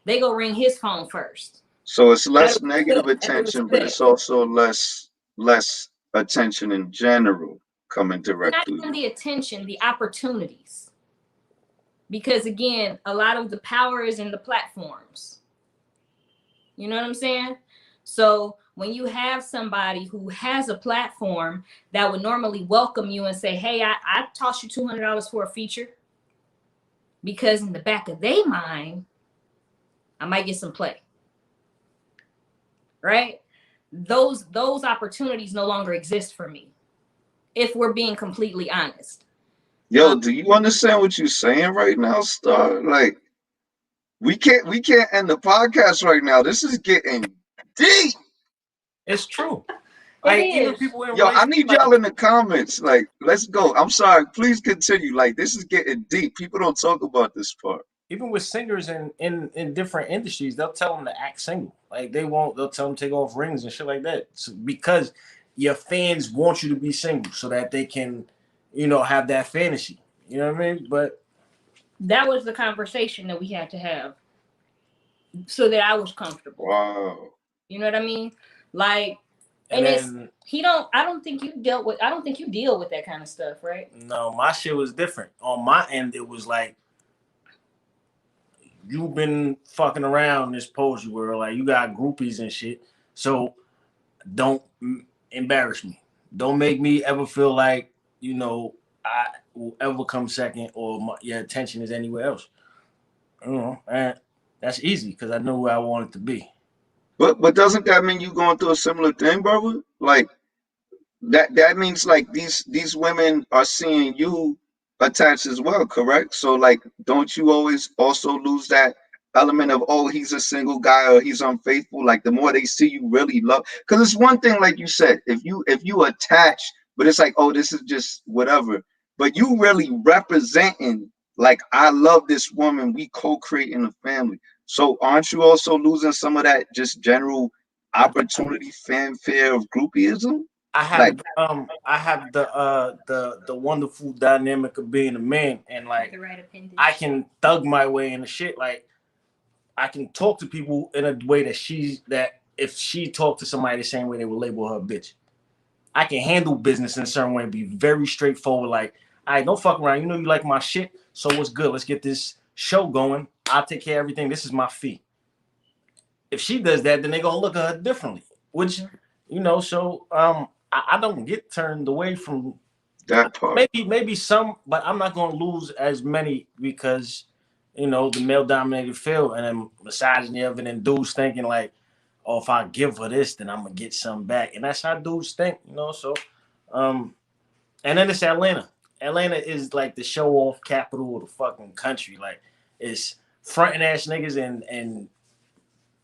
They go ring his phone first. So it's less negative attention, but it's also less attention in general coming directly. Not even the attention, the opportunities. Because again, a lot of the power is in the platforms. You know what I'm saying? So when you have somebody who has a platform that would normally welcome you and say, hey, I toss you $200 for a feature, because in the back of their mind, I might get some play. Right? Those opportunities no longer exist for me, if we're being completely honest. Yo, do you understand what you're saying right now, Star? Like, we can't end the podcast right now. This is getting deep. It's true. Like, even people in I need y'all in the comments. Like, let's go. I'm sorry. Please continue. Like, this is getting deep. People don't talk about this part. Even with singers in different industries, they'll tell them to act single. Like, they'll tell them to take off rings and shit like that. So, because your fans want you to be single so that they can, have that fantasy. You know what I mean? But that was the conversation that we had to have so that I was comfortable. Wow. You know what I mean? Like, I don't think you deal with that kind of stuff, right? No, my shit was different. On my end, it was like, you've been fucking around this poetry world. Like, you got groupies and shit. So don't embarrass me. Don't make me ever feel like, I will ever come second or your attention is anywhere else. And that's easy because I know where I want it to be. But doesn't that mean you going through a similar thing, brother? Like, that means like these women are seeing you attached as well, correct? So like, don't you always also lose that element of, oh, he's a single guy or he's unfaithful? Like, the more they see you really love, because it's one thing, like you said, if you attach, but it's like, oh, this is just whatever. But you really representing, like, I love this woman, we co-creating a family. So aren't you also losing some of that just general opportunity fanfare of groupieism? I have the wonderful dynamic of being a man, and like, I can thug my way into shit. Like, I can talk to people in a way that if she talked to somebody the same way, they would label her a bitch. I can handle business in a certain way and be very straightforward. Like, all right, don't fuck around. You know you like my shit, so what's good? Let's get this show going. I'll take care of everything. This is my fee. If she does that, then they're gonna look at her differently. Which, so I don't get turned away from that part. Maybe some, but I'm not gonna lose as many because the male dominated field and then misogyny of it, and dudes thinking like, oh, if I give her this, then I'm gonna get something back. And that's how dudes think, so and then it's Atlanta. Atlanta is like the show off capital of the fucking country. Like, it's fronting ass niggas and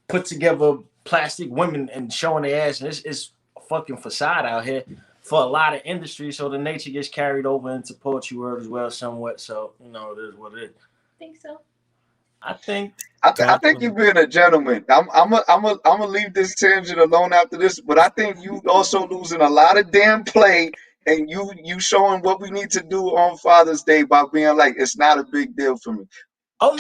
put together plastic women and showing their ass, and it's a fucking facade out here for a lot of industries. So the nature gets carried over into poetry world as well, somewhat. So it is what it is. Think so? I think you're being a gentleman. I'm gonna leave this tangent alone after this, but I think you also losing a lot of damn play, and you showing what we need to do on Father's Day by being like, it's not a big deal for me.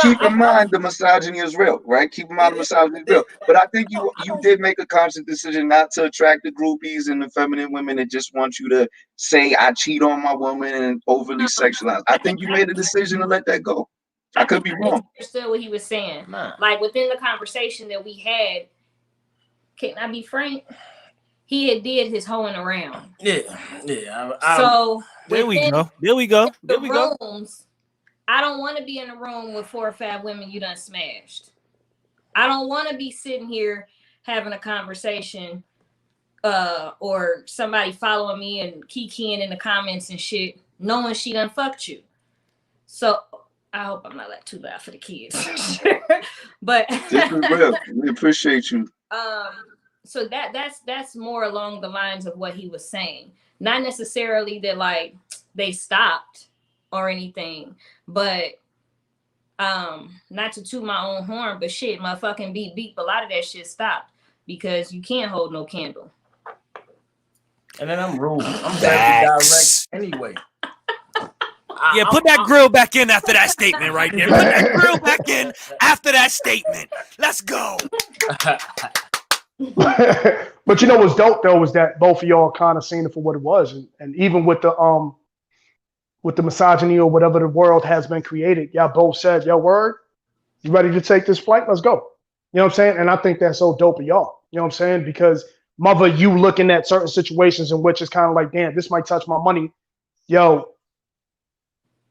Keep in mind the misogyny is real, right? Keep in mind the misogyny is real. But I think you did make a conscious decision not to attract the groupies and the feminine women that just want you to say, I cheat on my woman and overly sexualize. I think you made a decision to let that go. I could be wrong. I understood what he was saying. Like, within the conversation that we had, can I be frank? he had did his hoeing around. Yeah. So there we go. The rooms, I don't want to be in a room with 4 or 5 women you done smashed. I don't want to be sitting here having a conversation or somebody following me and kikiing in the comments and shit, knowing she done fucked you. So I hope I'm not like too loud for the kids. But this is real. We appreciate you. So that's more along the lines of what he was saying. Not necessarily that like they stopped or anything, but not to toot my own horn, but shit, motherfucking beep, a lot of that shit stopped because you can't hold no candle. And then I'm rude. I'm very direct anyway. Yeah, put that grill back in after that statement right there. Put that grill back in after that statement. Let's go. But you know what's dope though was that both of y'all kind of seen it for what it was, and even with the misogyny or whatever the world has been created, y'all both said, "Yo, word, you ready to take this flight? Let's go." You know what I'm saying? And I think that's so dope of y'all. You know what I'm saying? Because mother, you looking at certain situations in which it's kind of like, damn, this might touch my money, yo.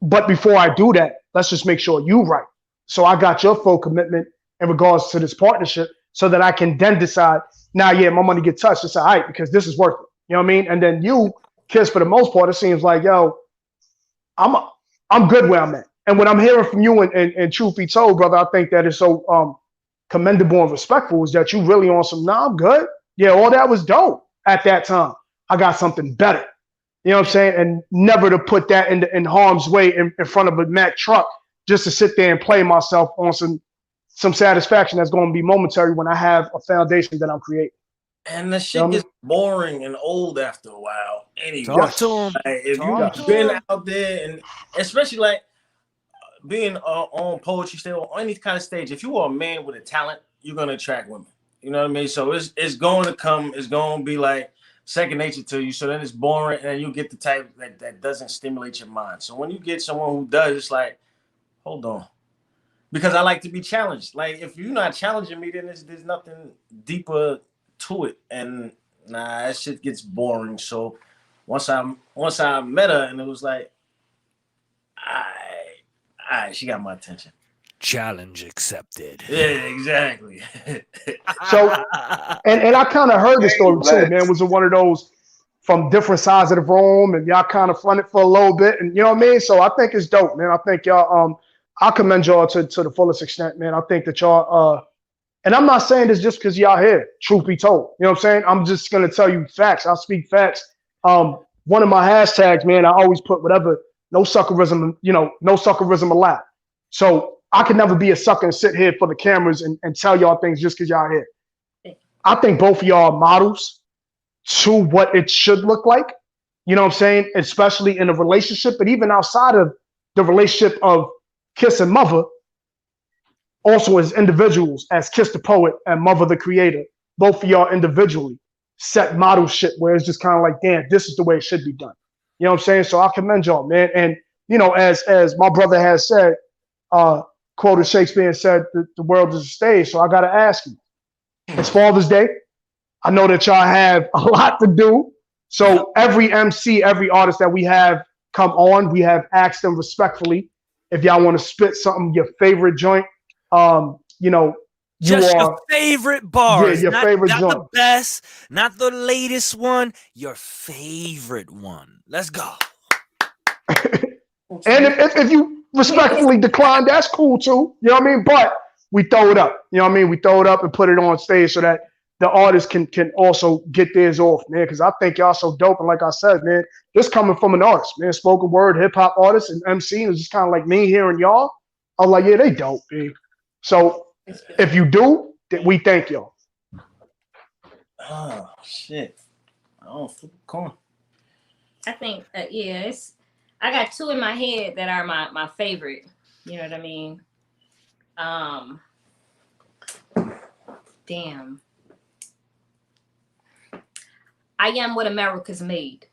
But before I do that, let's just make sure you right. So I got your full commitment in regards to this partnership, so that I can then decide, nah, yeah, my money get touched. It's all right because this is worth it. You know what I mean? And then you, Kiss, for the most part, it seems like, yo, I'm good where I'm at. And what I'm hearing from you, and truth be told, brother, I think that is so commendable and respectful, is that you really on some, nah, I'm good. Yeah, all that was dope at that time. I got something better. You know what I'm saying? And never to put that in harm's way in front of a Mack truck just to sit there and play myself on some satisfaction that's going to be momentary when I have a foundation that I'm creating. And the shit gets boring and old after a while. Anyway, Talk to him. Like, if you've been out there, and especially like being on poetry stage or any kind of stage, if you are a man with a talent, you're gonna attract women. You know what I mean? So it's going to come. It's going to be like second nature to you. So then it's boring, and you get the type that doesn't stimulate your mind. So when you get someone who does, it's like, hold on. Because I like to be challenged. Like, if you're not challenging me, then there's nothing deeper to it. And nah, that shit gets boring. So once I met her, and it was like, she got my attention. Challenge accepted. Yeah, exactly. So, and I kind of heard the story too, man. Was it one of those from different sides of the room, and y'all kind of fronted for a little bit, and you know what I mean? So I think it's dope, man. I think y'all, I commend y'all to the fullest extent, man. I think that y'all, and I'm not saying this just because y'all here, truth be told. You know what I'm saying? I'm just going to tell you facts. I'll speak facts. One of my hashtags, man, I always put whatever, no suckerism, no suckerism allowed. So I can never be a sucker and sit here for the cameras and tell y'all things just because y'all here. I think both of y'all are models to what it should look like. You know what I'm saying? Especially in a relationship, but even outside of the relationship of Kiss and Mother, also as individuals, as Kiss the Poet and Mother the Creator, both of y'all individually set model shit where it's just kind of like, damn, this is the way it should be done. You know what I'm saying? So I commend y'all, man. And, as my brother has said, quoted Shakespeare and said, the world is a stage. So I got to ask you, it's Father's Day. I know that y'all have a lot to do. So every MC, every artist that we have come on, we have asked them respectfully if y'all want to spit something, your favorite joint. Just your favorite bars. Yeah, your favorite not joint. The best, not the latest one, your favorite one. Let's go. And if you respectfully decline, that's cool too. You know what I mean? But we throw it up. You know what I mean? We throw it up and put it on stage so that the artist can also get theirs off, man. Because I think y'all so dope. And like I said, man, this coming from an artist, man, spoken word, hip hop artist, and MC, is just kind of like me hearing y'all. I was like, yeah, they dope, man. So if you do, then we thank y'all. Oh shit! Oh, flip a coin. I think, I got two in my head that are my favorite. You know what I mean? Damn. I am what America's made.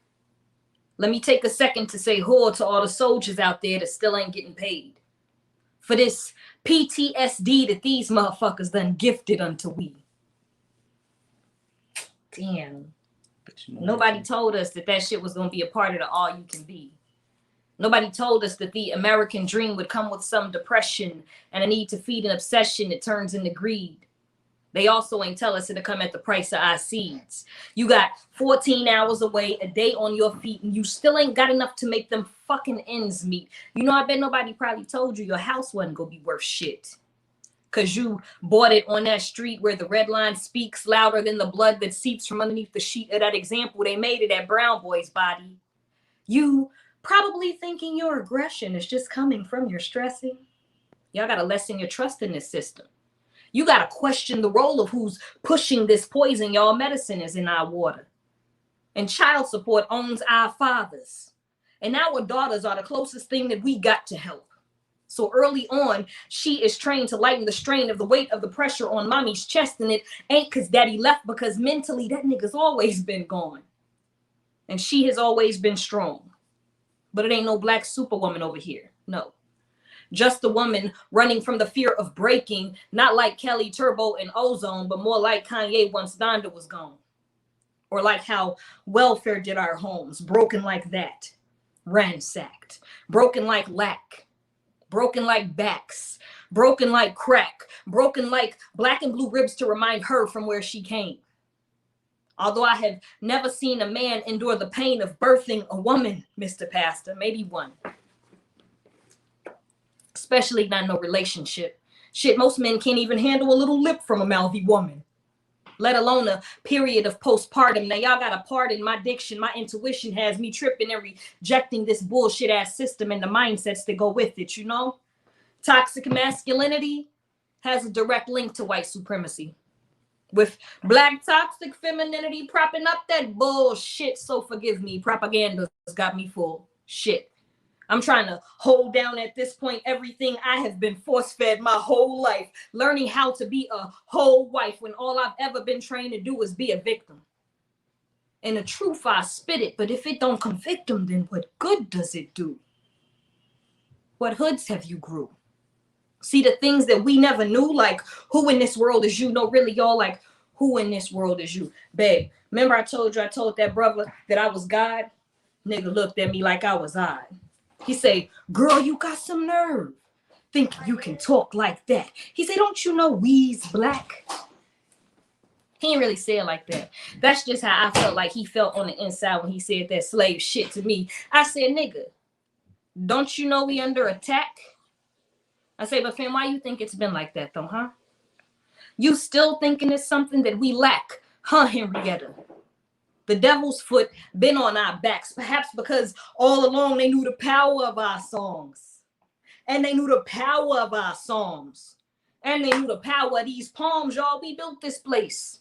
Let me take a second to say whore to all the soldiers out there that still ain't getting paid for this PTSD that these motherfuckers done gifted unto we. Damn. Nobody told us that that shit was going to be a part of the all you can be. Nobody told us that the American dream would come with some depression and a need to feed an obsession that turns into greed. They also ain't tell us it'll come at the price of our seeds. You got 14 hours away, a day on your feet, and you still ain't got enough to make them fucking ends meet. You know, I bet nobody probably told you your house wasn't gonna be worth shit. Cause you bought it on that street where the red line speaks louder than the blood that seeps from underneath the sheet of that example they made of that brown boy's body. You probably thinking your aggression is just coming from your stressing. Y'all gotta lessen your trust in this system. You got to question the role of who's pushing this poison y'all medicine is in our water. And child support owns our fathers. And our daughters are the closest thing that we got to help. So early on, she is trained to lighten the strain of the weight of the pressure on mommy's chest. And it ain't because daddy left, because mentally that nigga's always been gone. And she has always been strong. But it ain't no black superwoman over here. No. Just a woman running from the fear of breaking, not like Kelly, Turbo, and Ozone, but more like Kanye once Donda was gone. Or like how welfare did our homes, broken like that, ransacked, broken like lack, broken like backs, broken like crack, broken like black and blue ribs to remind her from where she came. Although I have never seen a man endure the pain of birthing a woman, Mr. Pastor, maybe one. Especially not no relationship. Shit, most men can't even handle a little lip from a mouthy woman, let alone a period of postpartum. Now y'all gotta pardon my diction. My intuition has me tripping and rejecting this bullshit ass system and the mindsets that go with it, you know? Toxic masculinity has a direct link to white supremacy. With black toxic femininity propping up that bullshit, so forgive me, propaganda's got me full. Shit. I'm trying to hold down at this point everything I have been force-fed my whole life, learning how to be a whole wife when all I've ever been trained to do is be a victim. And the truth, I spit it, but if it don't convict them, then what good does it do? What hoods have you grew? See the things that we never knew, like who in this world is you? No, really, y'all, like who in this world is you? Babe, remember I told that brother that I was God? Nigga looked at me like I was odd. He say, girl, you got some nerve. Think you can talk like that. He say, don't you know we's black? He ain't really say it like that. That's just how I felt like he felt on the inside when he said that slave shit to me. I said, nigga, don't you know we under attack? I say, but fam, why you think it's been like that though, huh? You still thinking it's something that we lack, huh, Henrietta? The devil's foot been on our backs, perhaps because all along they knew the power of our songs. And they knew the power of our psalms. And they knew the power of these palms, y'all. We built this place.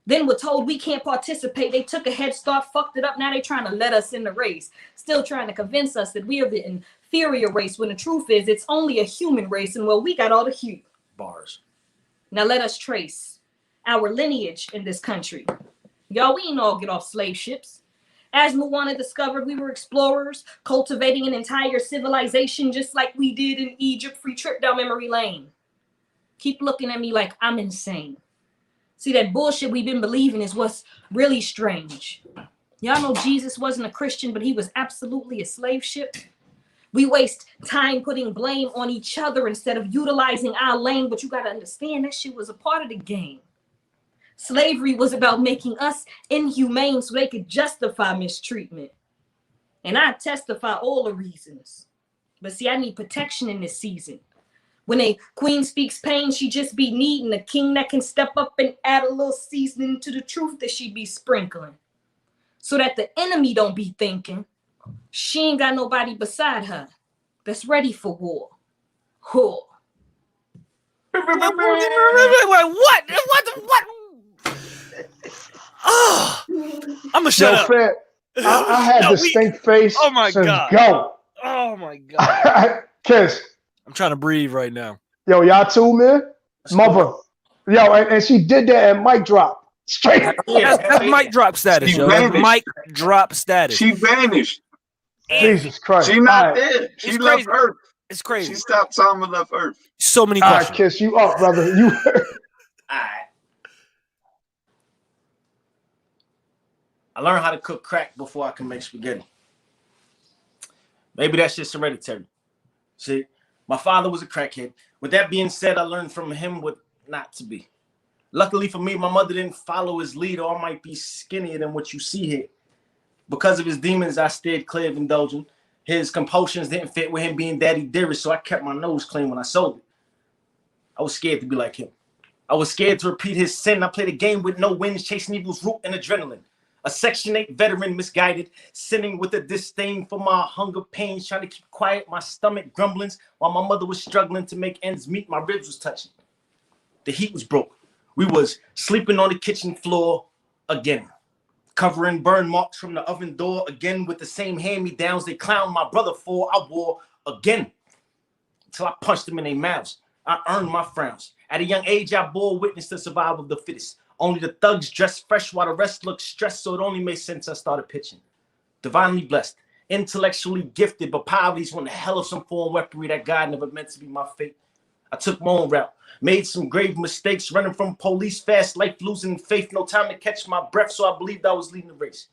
Then we're told we can't participate. They took a head start, fucked it up. Now they trying to let us in the race. Still trying to convince us that we are the inferior race, when the truth is it's only a human race. And well, we got all the hue. Bars. Now let us trace our lineage in this country. Y'all, we ain't all get off slave ships. As Moana discovered, we were explorers, cultivating an entire civilization just like we did in Egypt. Free trip down memory lane. Keep looking at me like I'm insane. See, that bullshit we've been believing is what's really strange. Y'all know Jesus wasn't a Christian, but he was absolutely a slave ship. We waste time putting blame on each other instead of utilizing our lane, but you got to understand that shit was a part of the game. Slavery was about making us inhumane so they could justify mistreatment. And I testify all the reasons. But see, I need protection in this season. When a queen speaks pain, she just be needing a king that can step up and add a little seasoning to the truth that she be sprinkling. So that the enemy don't be thinking she ain't got nobody beside her that's ready for war. Whore. What? Oh, I'm gonna shut up. Fam, I had distinct face oh my since God. go. Oh my God. Kiss. I'm trying to breathe right now. Yo, y'all too, man. Mother. Yo, and she did that at mic drop. Straight. That's mic drop status, yo. That's mic drop status. She vanished. Jesus Christ. She not there. She left Earth. It's crazy. She stopped time and left Earth. So many All questions. right, Kiss, you up, brother. You. All right. I learned how to cook crack before I can make spaghetti. Maybe that's just hereditary. See, my father was a crackhead. With that being said, I learned from him what not to be. Luckily for me, my mother didn't follow his lead, or I might be skinnier than what you see here. Because of his demons, I steered clear of indulging. His compulsions didn't fit with him being daddy dearest, so I kept my nose clean when I sold it. I was scared to be like him. I was scared to repeat his sin. I played a game with no wins, chasing evil's root and adrenaline. A Section 8 veteran, misguided, sinning with a disdain for my hunger pains, trying to keep quiet my stomach grumblings while my mother was struggling to make ends meet. My ribs was touching. The heat was broke. We was sleeping on the kitchen floor again, covering burn marks from the oven door again with the same hand-me-downs they clowned my brother for. I wore again until I punched them in their mouths. I earned my frowns. At a young age, I bore witness to survival of the fittest. Only the thugs dressed fresh while the rest looked stressed, so it only made sense I started pitching. Divinely blessed, intellectually gifted, but poverty's one hell of some foreign weaponry that God never meant to be my fate. I took my own route, made some grave mistakes, running from police fast, life losing faith, no time to catch my breath, so I believed I was leading the race.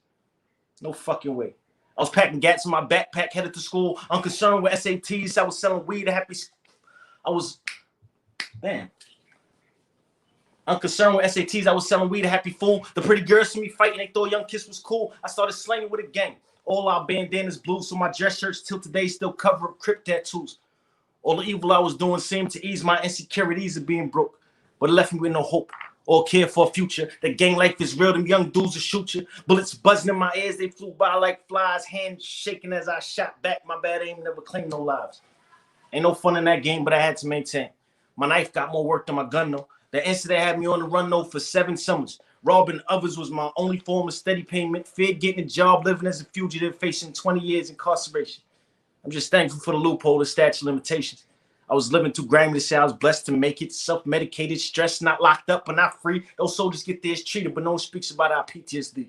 No fucking way. I was packing gats in my backpack, headed to school, unconcerned with SATs. I was selling weed, unconcerned with SATs, I was selling weed, a happy fool. The pretty girls see me fighting, they thought a young kiss was cool. I started slanging with a gang. All our bandanas blue, so my dress shirts till today still cover up crypt tattoos. All the evil I was doing seemed to ease my insecurities of being broke, but it left me with no hope or care for a future. The gang life is real, them young dudes will shoot you. Bullets buzzing in my ears, they flew by like flies, hands shaking as I shot back. My bad aim never claimed no lives. Ain't no fun in that game, but I had to maintain. My knife got more work than my gun, though. The incident had me on the run, though, for 7 summers. Robbing others was my only form of steady payment. Feared getting a job, living as a fugitive, facing 20 years incarceration. I'm just thankful for the loophole of statute of limitations. I was living too grimy to say I was blessed to make it. Self-medicated, stressed, not locked up, but not free. Those soldiers get theirs treated, but no one speaks about our PTSD.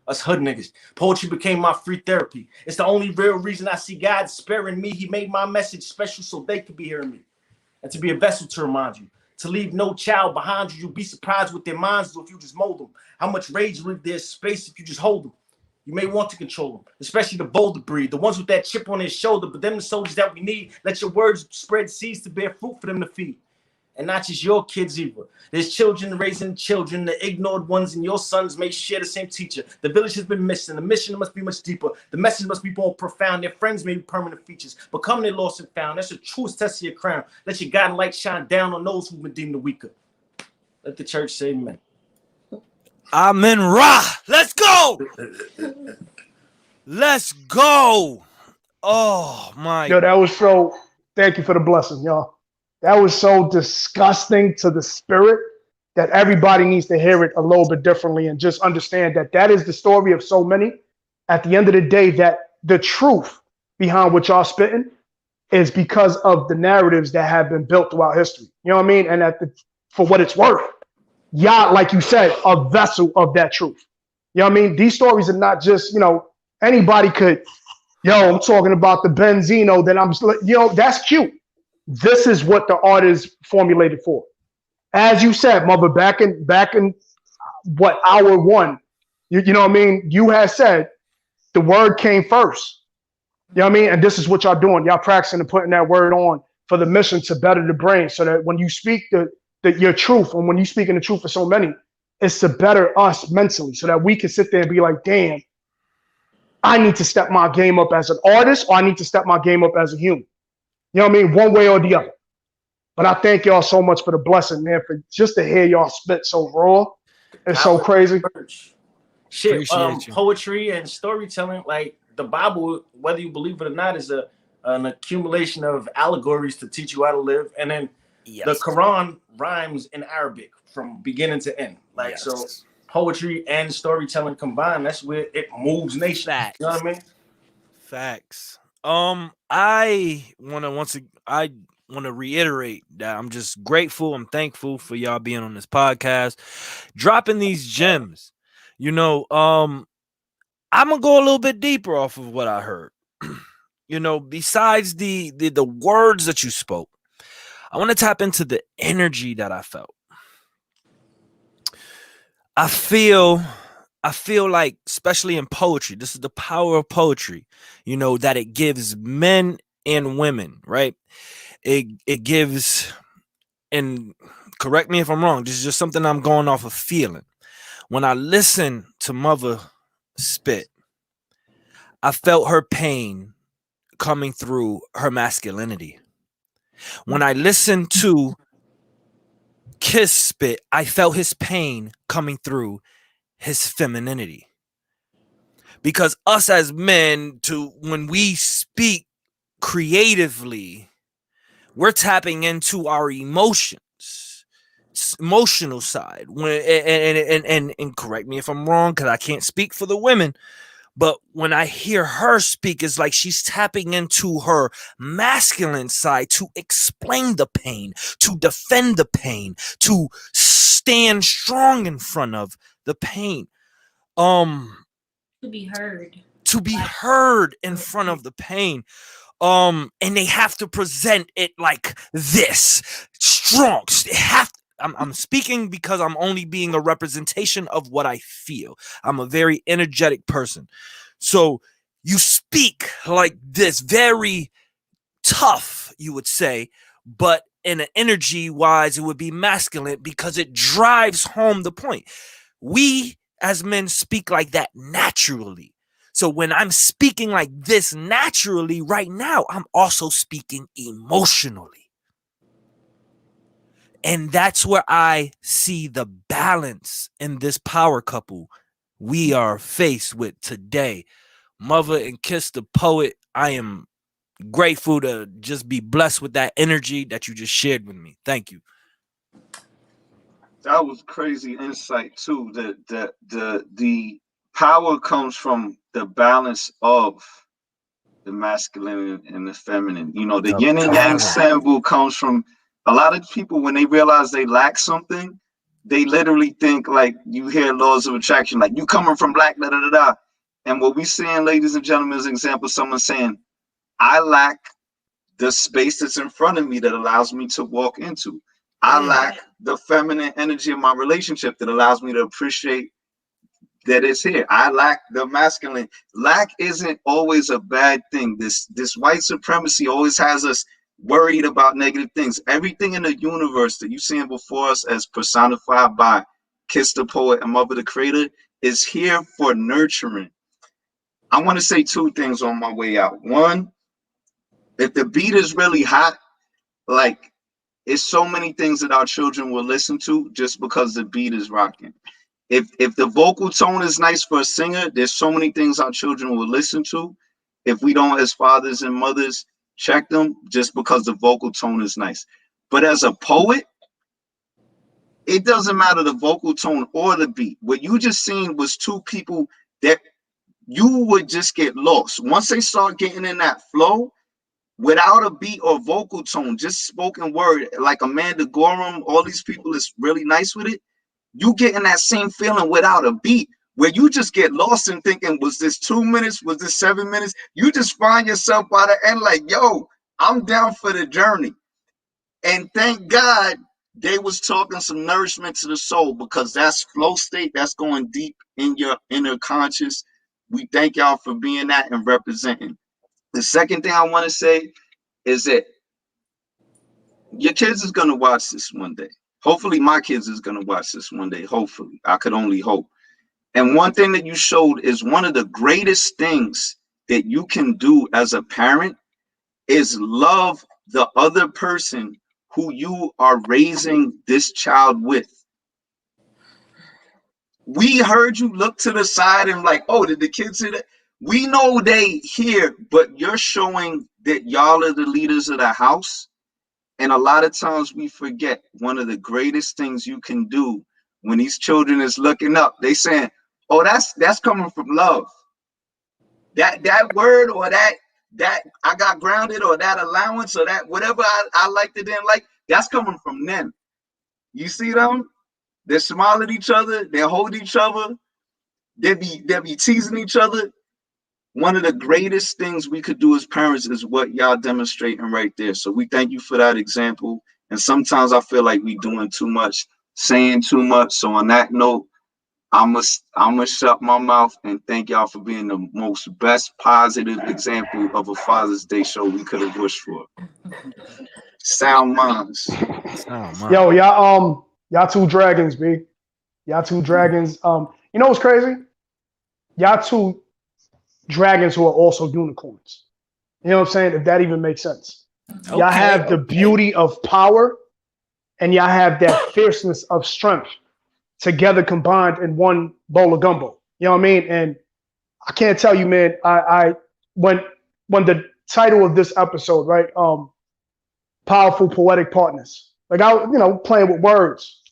Us hood niggas. Poetry became my free therapy. It's the only real reason I see God sparing me. He made my message special so they could be hearing me. And to be a vessel to remind you. To leave no child behind you. You'll be surprised what their minds do if you just mold them. How much rage will leave their space if you just hold them. You may want to control them, especially the bolder breed, the ones with that chip on their shoulder, but them the soldiers that we need. Let your words spread seeds to bear fruit for them to feed. And not just your kids either. There's children raising children, the ignored ones, and your sons may share the same teacher. The village has been missing. The mission must be much deeper. The message must be more profound. Their friends may be permanent features. Become their lost and found. That's the truest test of your crown. Let your God light shine down on those who've been deemed the weaker. Let the church say amen. Amen. Ra. Let's go. Let's go. Oh my. Yo, that was so. Thank you for the blessing, y'all. That was so disgusting to the spirit that everybody needs to hear it a little bit differently and just understand that that is the story of so many. At the end of the day, that the truth behind what y'all spitting is because of the narratives that have been built throughout history. You know what I mean? And for what it's worth, y'all, like you said, a vessel of that truth. You know what I mean? These stories are not just, anybody could, I'm talking about the Benzino that I'm, that's cute. This is what the art is formulated for. As you said, mother, back in what, hour one, you know what I mean? You had said the word came first. You know what I mean? And this is what y'all doing. Y'all practicing and putting that word on for the mission to better the brain so that when you speak your truth and when you speak in the truth for so many, it's to better us mentally so that we can sit there and be like, damn, I need to step my game up as an artist or I need to step my game up as a human. You know what I mean? One way or the other. But I thank y'all so much for the blessing, man, for just to hear y'all spit so raw. It's so crazy. Shit, poetry and storytelling, like the Bible, whether you believe it or not, is an accumulation of allegories to teach you how to live. And then the Quran rhymes in Arabic from beginning to end. So poetry and storytelling combined, that's where it moves nations. Facts. You know what I mean? Facts. I want to reiterate that I'm just grateful. I'm thankful for y'all being on this podcast, dropping these gems. I'm gonna go a little bit deeper off of what I heard. Besides the words that you spoke, I want to tap into the energy that I felt. I feel I feel like, especially in poetry, this is the power of poetry, you know, that it gives men and women, right? It gives, and correct me if I'm wrong, this is just something I'm going off of feeling. When I listen to Mother spit, I felt her pain coming through her masculinity. When I listened to Kiss spit, I felt his pain coming through his femininity. Because us as men, to when we speak creatively, we're tapping into our emotions, emotional side. When and correct me if I'm wrong, because I can't speak for the women. But when I hear her speak, it's like she's tapping into her masculine side to explain the pain, to defend the pain, to stand strong in front of the pain. To be heard. To be heard in front of the pain. And they have to present it like this, strong. I'm speaking because I'm only being a representation of what I feel. I'm a very energetic person. So you speak like this, very tough, you would say, but in an energy wise, it would be masculine because it drives home the point. We as men speak like that naturally. So when I'm speaking like this naturally right now, I'm also speaking emotionally. And that's where I see the balance in this power couple we are faced with today. Mother and Kiss the Poet, I am grateful to just be blessed with that energy that you just shared with me. Thank you. That was crazy insight too. The power comes from the balance of the masculine and the feminine. You know, the The yin and yang balance. symbol comes from a lot of people when they realize they lack something, they literally think like you hear laws of attraction, like you coming from black, da da da da. And what we seeing, ladies and gentlemen, is an example, someone saying, I lack the space that's in front of me that allows me to walk into. I lack the feminine energy of my relationship that allows me to appreciate that it's here. I lack the masculine. Lack isn't always a bad thing. This white supremacy always has us worried about negative things. Everything in the universe that you're seeing before us as personified by Kiss the Poet and Mother the Creator is here for nurturing. I want to say two things on my way out. One, if the beat is really hot, like it's so many things that our children will listen to just because the beat is rocking. If the vocal tone is nice for a singer, there's so many things our children will listen to. If we don't, as fathers and mothers, check them just because the vocal tone is nice. But as a poet, it doesn't matter the vocal tone or the beat. What you just seen was two people that you would just get lost. Once they start getting in that flow, without a beat or vocal tone, just spoken word, like Amanda Gorham, all these people is really nice with it. You getting that same feeling without a beat, where you just get lost in thinking, was this 2 minutes? Was this 7 minutes? You just find yourself by the end like, yo, I'm down for the journey. And thank God they was talking some nourishment to the soul, because that's flow state, that's going deep in your inner conscious. We thank y'all for being that and representing. The second thing I want to say is that your kids is going to watch this one day. Hopefully my kids is going to watch this one day. Hopefully. I could only hope. And one thing that you showed is one of the greatest things that you can do as a parent is love the other person who you are raising this child with. We heard you look to the side and like, oh, did the kids hear that? We know they hear, but you're showing that y'all are the leaders of the house. And a lot of times we forget one of the greatest things you can do when these children is looking up. They saying, "Oh, that's coming from love." That word or that I got grounded or that allowance or that whatever I liked it didn't like, that's coming from them. You see them? They smile at each other. They hold each other. They be teasing each other. One of the greatest things we could do as parents is what y'all demonstrating right there. So we thank you for that example. And sometimes I feel like we doing too much, saying too much. So on that note, I'ma shut my mouth and thank y'all for being the most best positive example of a Father's Day show we could have wished for. Sound minds. Sound mind. Yo, y'all two dragons, B. Y'all two dragons. You know what's crazy? Y'all two dragons who are also unicorns. You know what I'm saying? If that even makes sense. Y'all have the beauty of power and y'all have that fierceness of strength together combined in one bowl of gumbo. You know what I mean? And I can't tell you, man, I when the title of this episode, right? Powerful poetic partners. Like playing with words.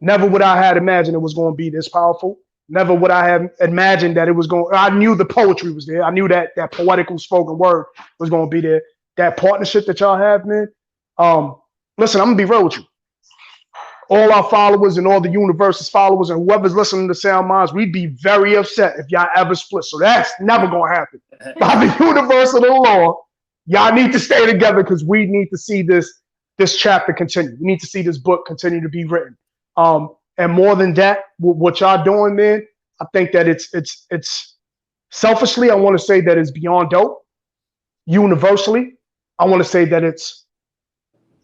Never would I have imagined it was going to be this powerful. Never would I have imagined that it was going. I knew the poetry was there. I knew that poetical spoken word was going to be there. That partnership that y'all have, man. Listen, I'm gonna be real with you. All our followers and all the universe's followers and whoever's listening to Sound Minds, we'd be very upset if y'all ever split. So that's never gonna happen. By the universe of the law, y'all need to stay together because we need to see this chapter continue. We need to see this book continue to be written. And more than that, what y'all doing, man, I think that it's selfishly, I want to say that it's beyond dope. Universally, I want to say that it's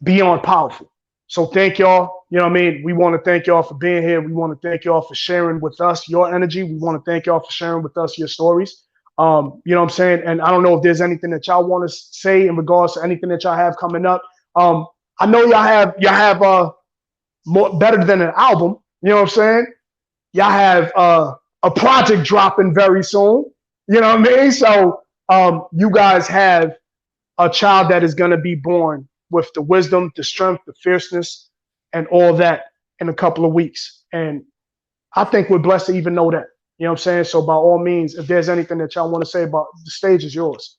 beyond powerful. So thank y'all. You know what I mean? We want to thank y'all for being here. We want to thank y'all for sharing with us your energy. We want to thank y'all for sharing with us your stories. You know what I'm saying? And I don't know if there's anything that y'all want to say in regards to anything that y'all have coming up. I know y'all have more better than an album. You know what I'm saying? Y'all have a project dropping very soon. You know what I mean? So you guys have a child that is going to be born with the wisdom, the strength, the fierceness, and all that in a couple of weeks. And I think we're blessed to even know that. You know what I'm saying? So by all means, if there's anything that y'all want to say about the stage is yours.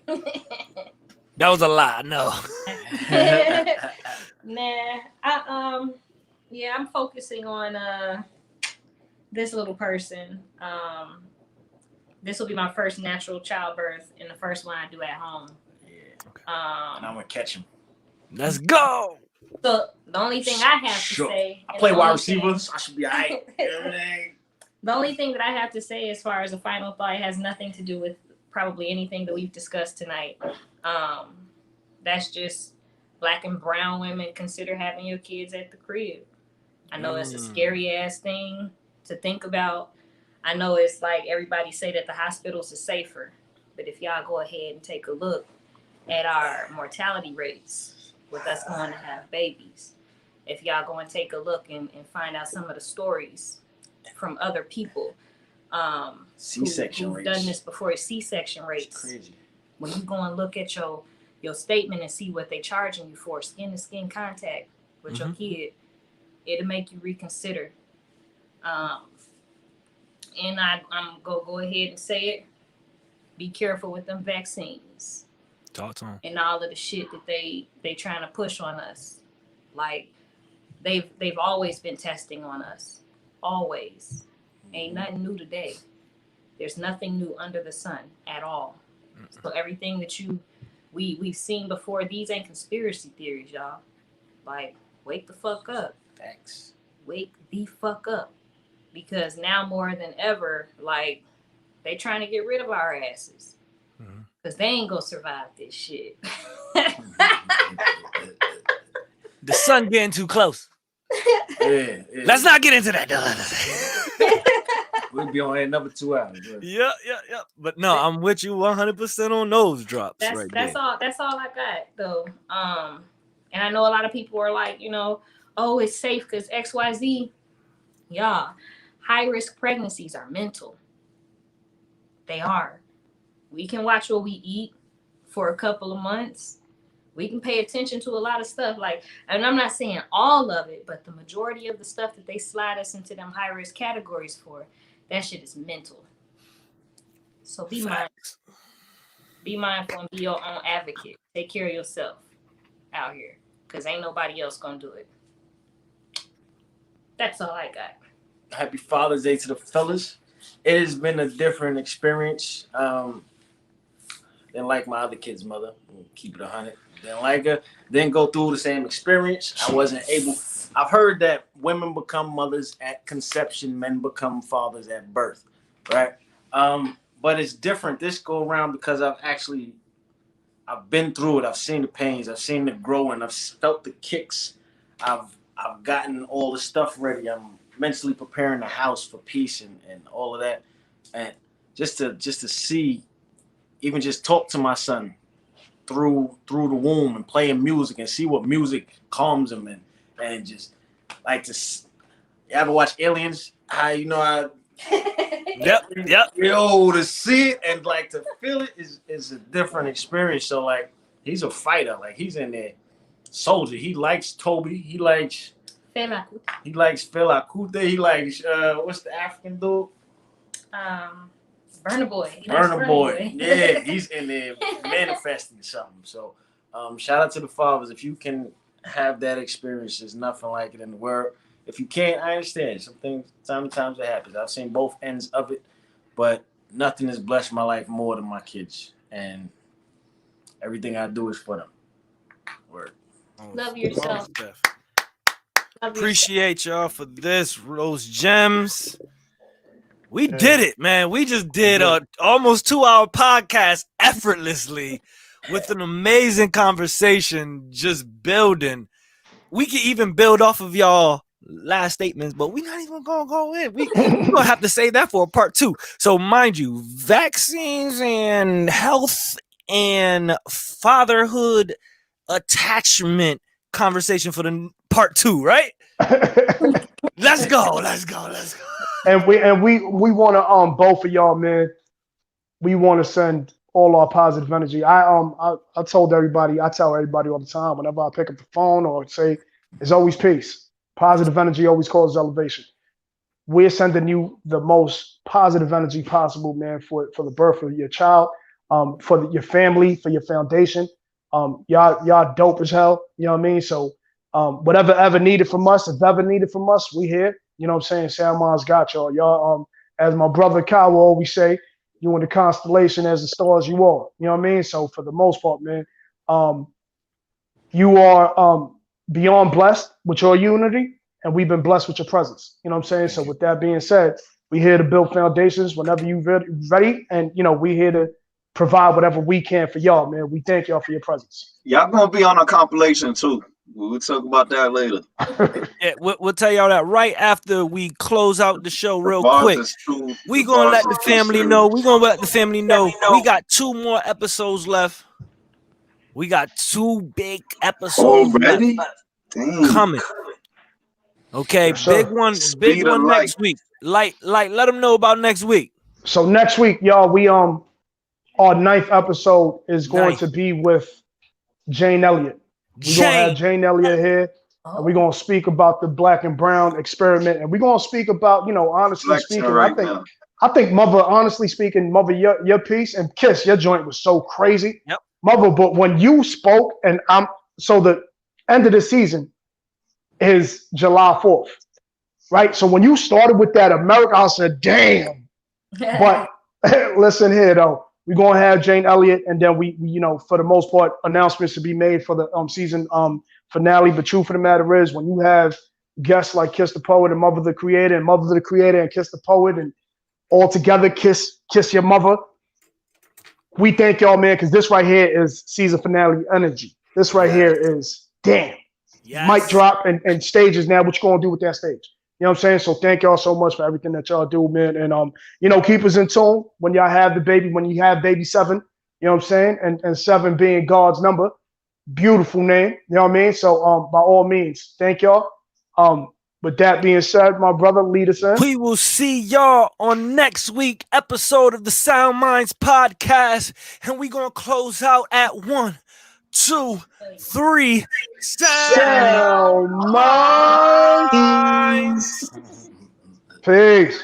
That was a lie. No. Nah, I'm focusing on this little person. This will be my first natural childbirth and the first one I do at home. Yeah. And I'm gonna catch him. Let's go. So the only thing I have to say, I play wide receiver, so I should be all right. The only thing that I have to say as far as a final thought has nothing to do with probably anything that we've discussed tonight. That's just Black and brown women consider having your kids at the crib. I know it's a scary ass thing to think about. I know it's like everybody say that the hospitals are safer, but if y'all go ahead and take a look at our mortality rates with us going to have babies, if y'all go and take a look and find out some of the stories from other people C-section who've rates. done this before, C-section rates. It's crazy. When you go and look at your statement and see what they charging you for skin-to-skin contact with your kid, it'll make you reconsider. And I'm gonna go ahead and say it. Be careful with them vaccines. Talk to them. And all of the shit that they trying to push on us. Like they've always been testing on us. Always. Ain't nothing new today. There's nothing new under the sun at all. So everything that we've seen before, these ain't conspiracy theories, y'all. Like, wake the fuck up. Facts. Wake the fuck up. Because now more than ever, like, they trying to get rid of our asses. Because they ain't gonna survive this shit. The sun getting too close. Yeah. Let's not get into that. We'll be on here another 2 hours. Bro. Yeah. But no, I'm with you 100% on those drops. That's all I got though. And I know a lot of people are like, oh, it's safe because XYZ. Yeah, high risk pregnancies are mental. They are. We can watch what we eat for a couple of months. We can pay attention to a lot of stuff. Like, and I'm not saying all of it, but the majority of the stuff that they slide us into them high risk categories for, that shit is mental. So be mindful. Be mindful and be your own advocate. Take care of yourself out here, because ain't nobody else gonna do it. That's all I got. Happy Father's Day to the fellas. It has been a different experience. Didn't like my other kid's mother. Keep it 100. Didn't like her. Didn't go through the same experience. I wasn't able. I've heard that women become mothers at conception, men become fathers at birth, right? But it's different this go around because I've been through it. I've seen the pains. I've seen the growing. I've felt the kicks. I've gotten all the stuff ready. I'm mentally preparing the house for peace and all of that. And just to see, even just talk to my son through the womb and playing music and see what music calms him and just like to. You ever watch Aliens? How Yep. Yo, to see it and like to feel it is a different experience. So like he's a fighter. Like he's in there soldier. He likes Toby. He likes Fela Kuti. He likes what's the African dude? Burna Boy. Burna Boy. Yeah, he's in there manifesting something. So shout out to the fathers. If you can have that experience, there's nothing like it in the world. If you can't, I understand. Sometimes it happens. I've seen both ends of it, but nothing has blessed my life more than my kids. And everything I do is for them. Word. Love yourself. Appreciate y'all for those gems. We did it, man. We just did a almost 2-hour podcast effortlessly with an amazing conversation just building. We can even build off of y'all last statements, but we're not even gonna go in. We're gonna have to save that for a part 2. So mind you, vaccines and health and fatherhood attachment conversation for the part 2, right? Let's go. And we want to both of y'all, man. We want to send all our positive energy. I tell everybody all the time whenever I pick up the phone or say, it's always peace. Positive energy always causes elevation. We're sending you the most positive energy possible, man, for the birth of your child, for your family, for your foundation. Y'all dope as hell. You know what I mean? So whatever ever needed from us, if ever needed from us, we here. You know what I'm saying? Salmon's got y'all. Y'all, as my brother Kyle will always say, you in the constellation as the stars you are. You know what I mean? So for the most part, man, you are beyond blessed with your unity, and we've been blessed with your presence. You know what I'm saying? So with that being said, we here to build foundations whenever you ready, and we here to provide whatever we can for y'all, man. We thank y'all for your presence. Y'all gonna be on a compilation too. We'll talk about that later. Yeah, we'll tell y'all that right after we close out the show real quick. We gonna let the family know. We got 2 more episodes left. We got 2 big episodes already coming. Okay, yes, big one next week. Let them know about next week. So next week, y'all, we our 9th episode is going to be with Jane Elliott. We're gonna have Jane Elliott here, and we're gonna speak about the Black and Brown experiment, and we're gonna speak about, honestly speaking, I think Mother, honestly speaking, Mother, your piece and Kiss, your joint was so crazy. Yep. Mother, but when you spoke, and so the end of the season is July 4th, right? So when you started with that America, I said, damn. But listen here, though. We're gonna have Jane Elliott, and then we for the most part, announcements to be made for the season finale. But truth of the matter is, when you have guests like Kiss the Poet and Mother the Creator, and Mother the Creator and Kiss the Poet, and all together, kiss your mother. We thank y'all, man, because this right here is season finale energy. This right here is damn. Yes. Mic drop and stages now. What you gonna do with that stage? You know what I'm saying? So thank y'all so much for everything that y'all do, man. And keep us in tune when y'all have the baby, when you have baby 7, you know what I'm saying? And 7 being God's number. Beautiful name. You know what I mean? So by all means, thank y'all. With that being said, my brother, lead us in. We will see y'all on next week episode of the Sound Minds podcast. And we're gonna close out at 1, 2, 3. Sound Minds. Peace.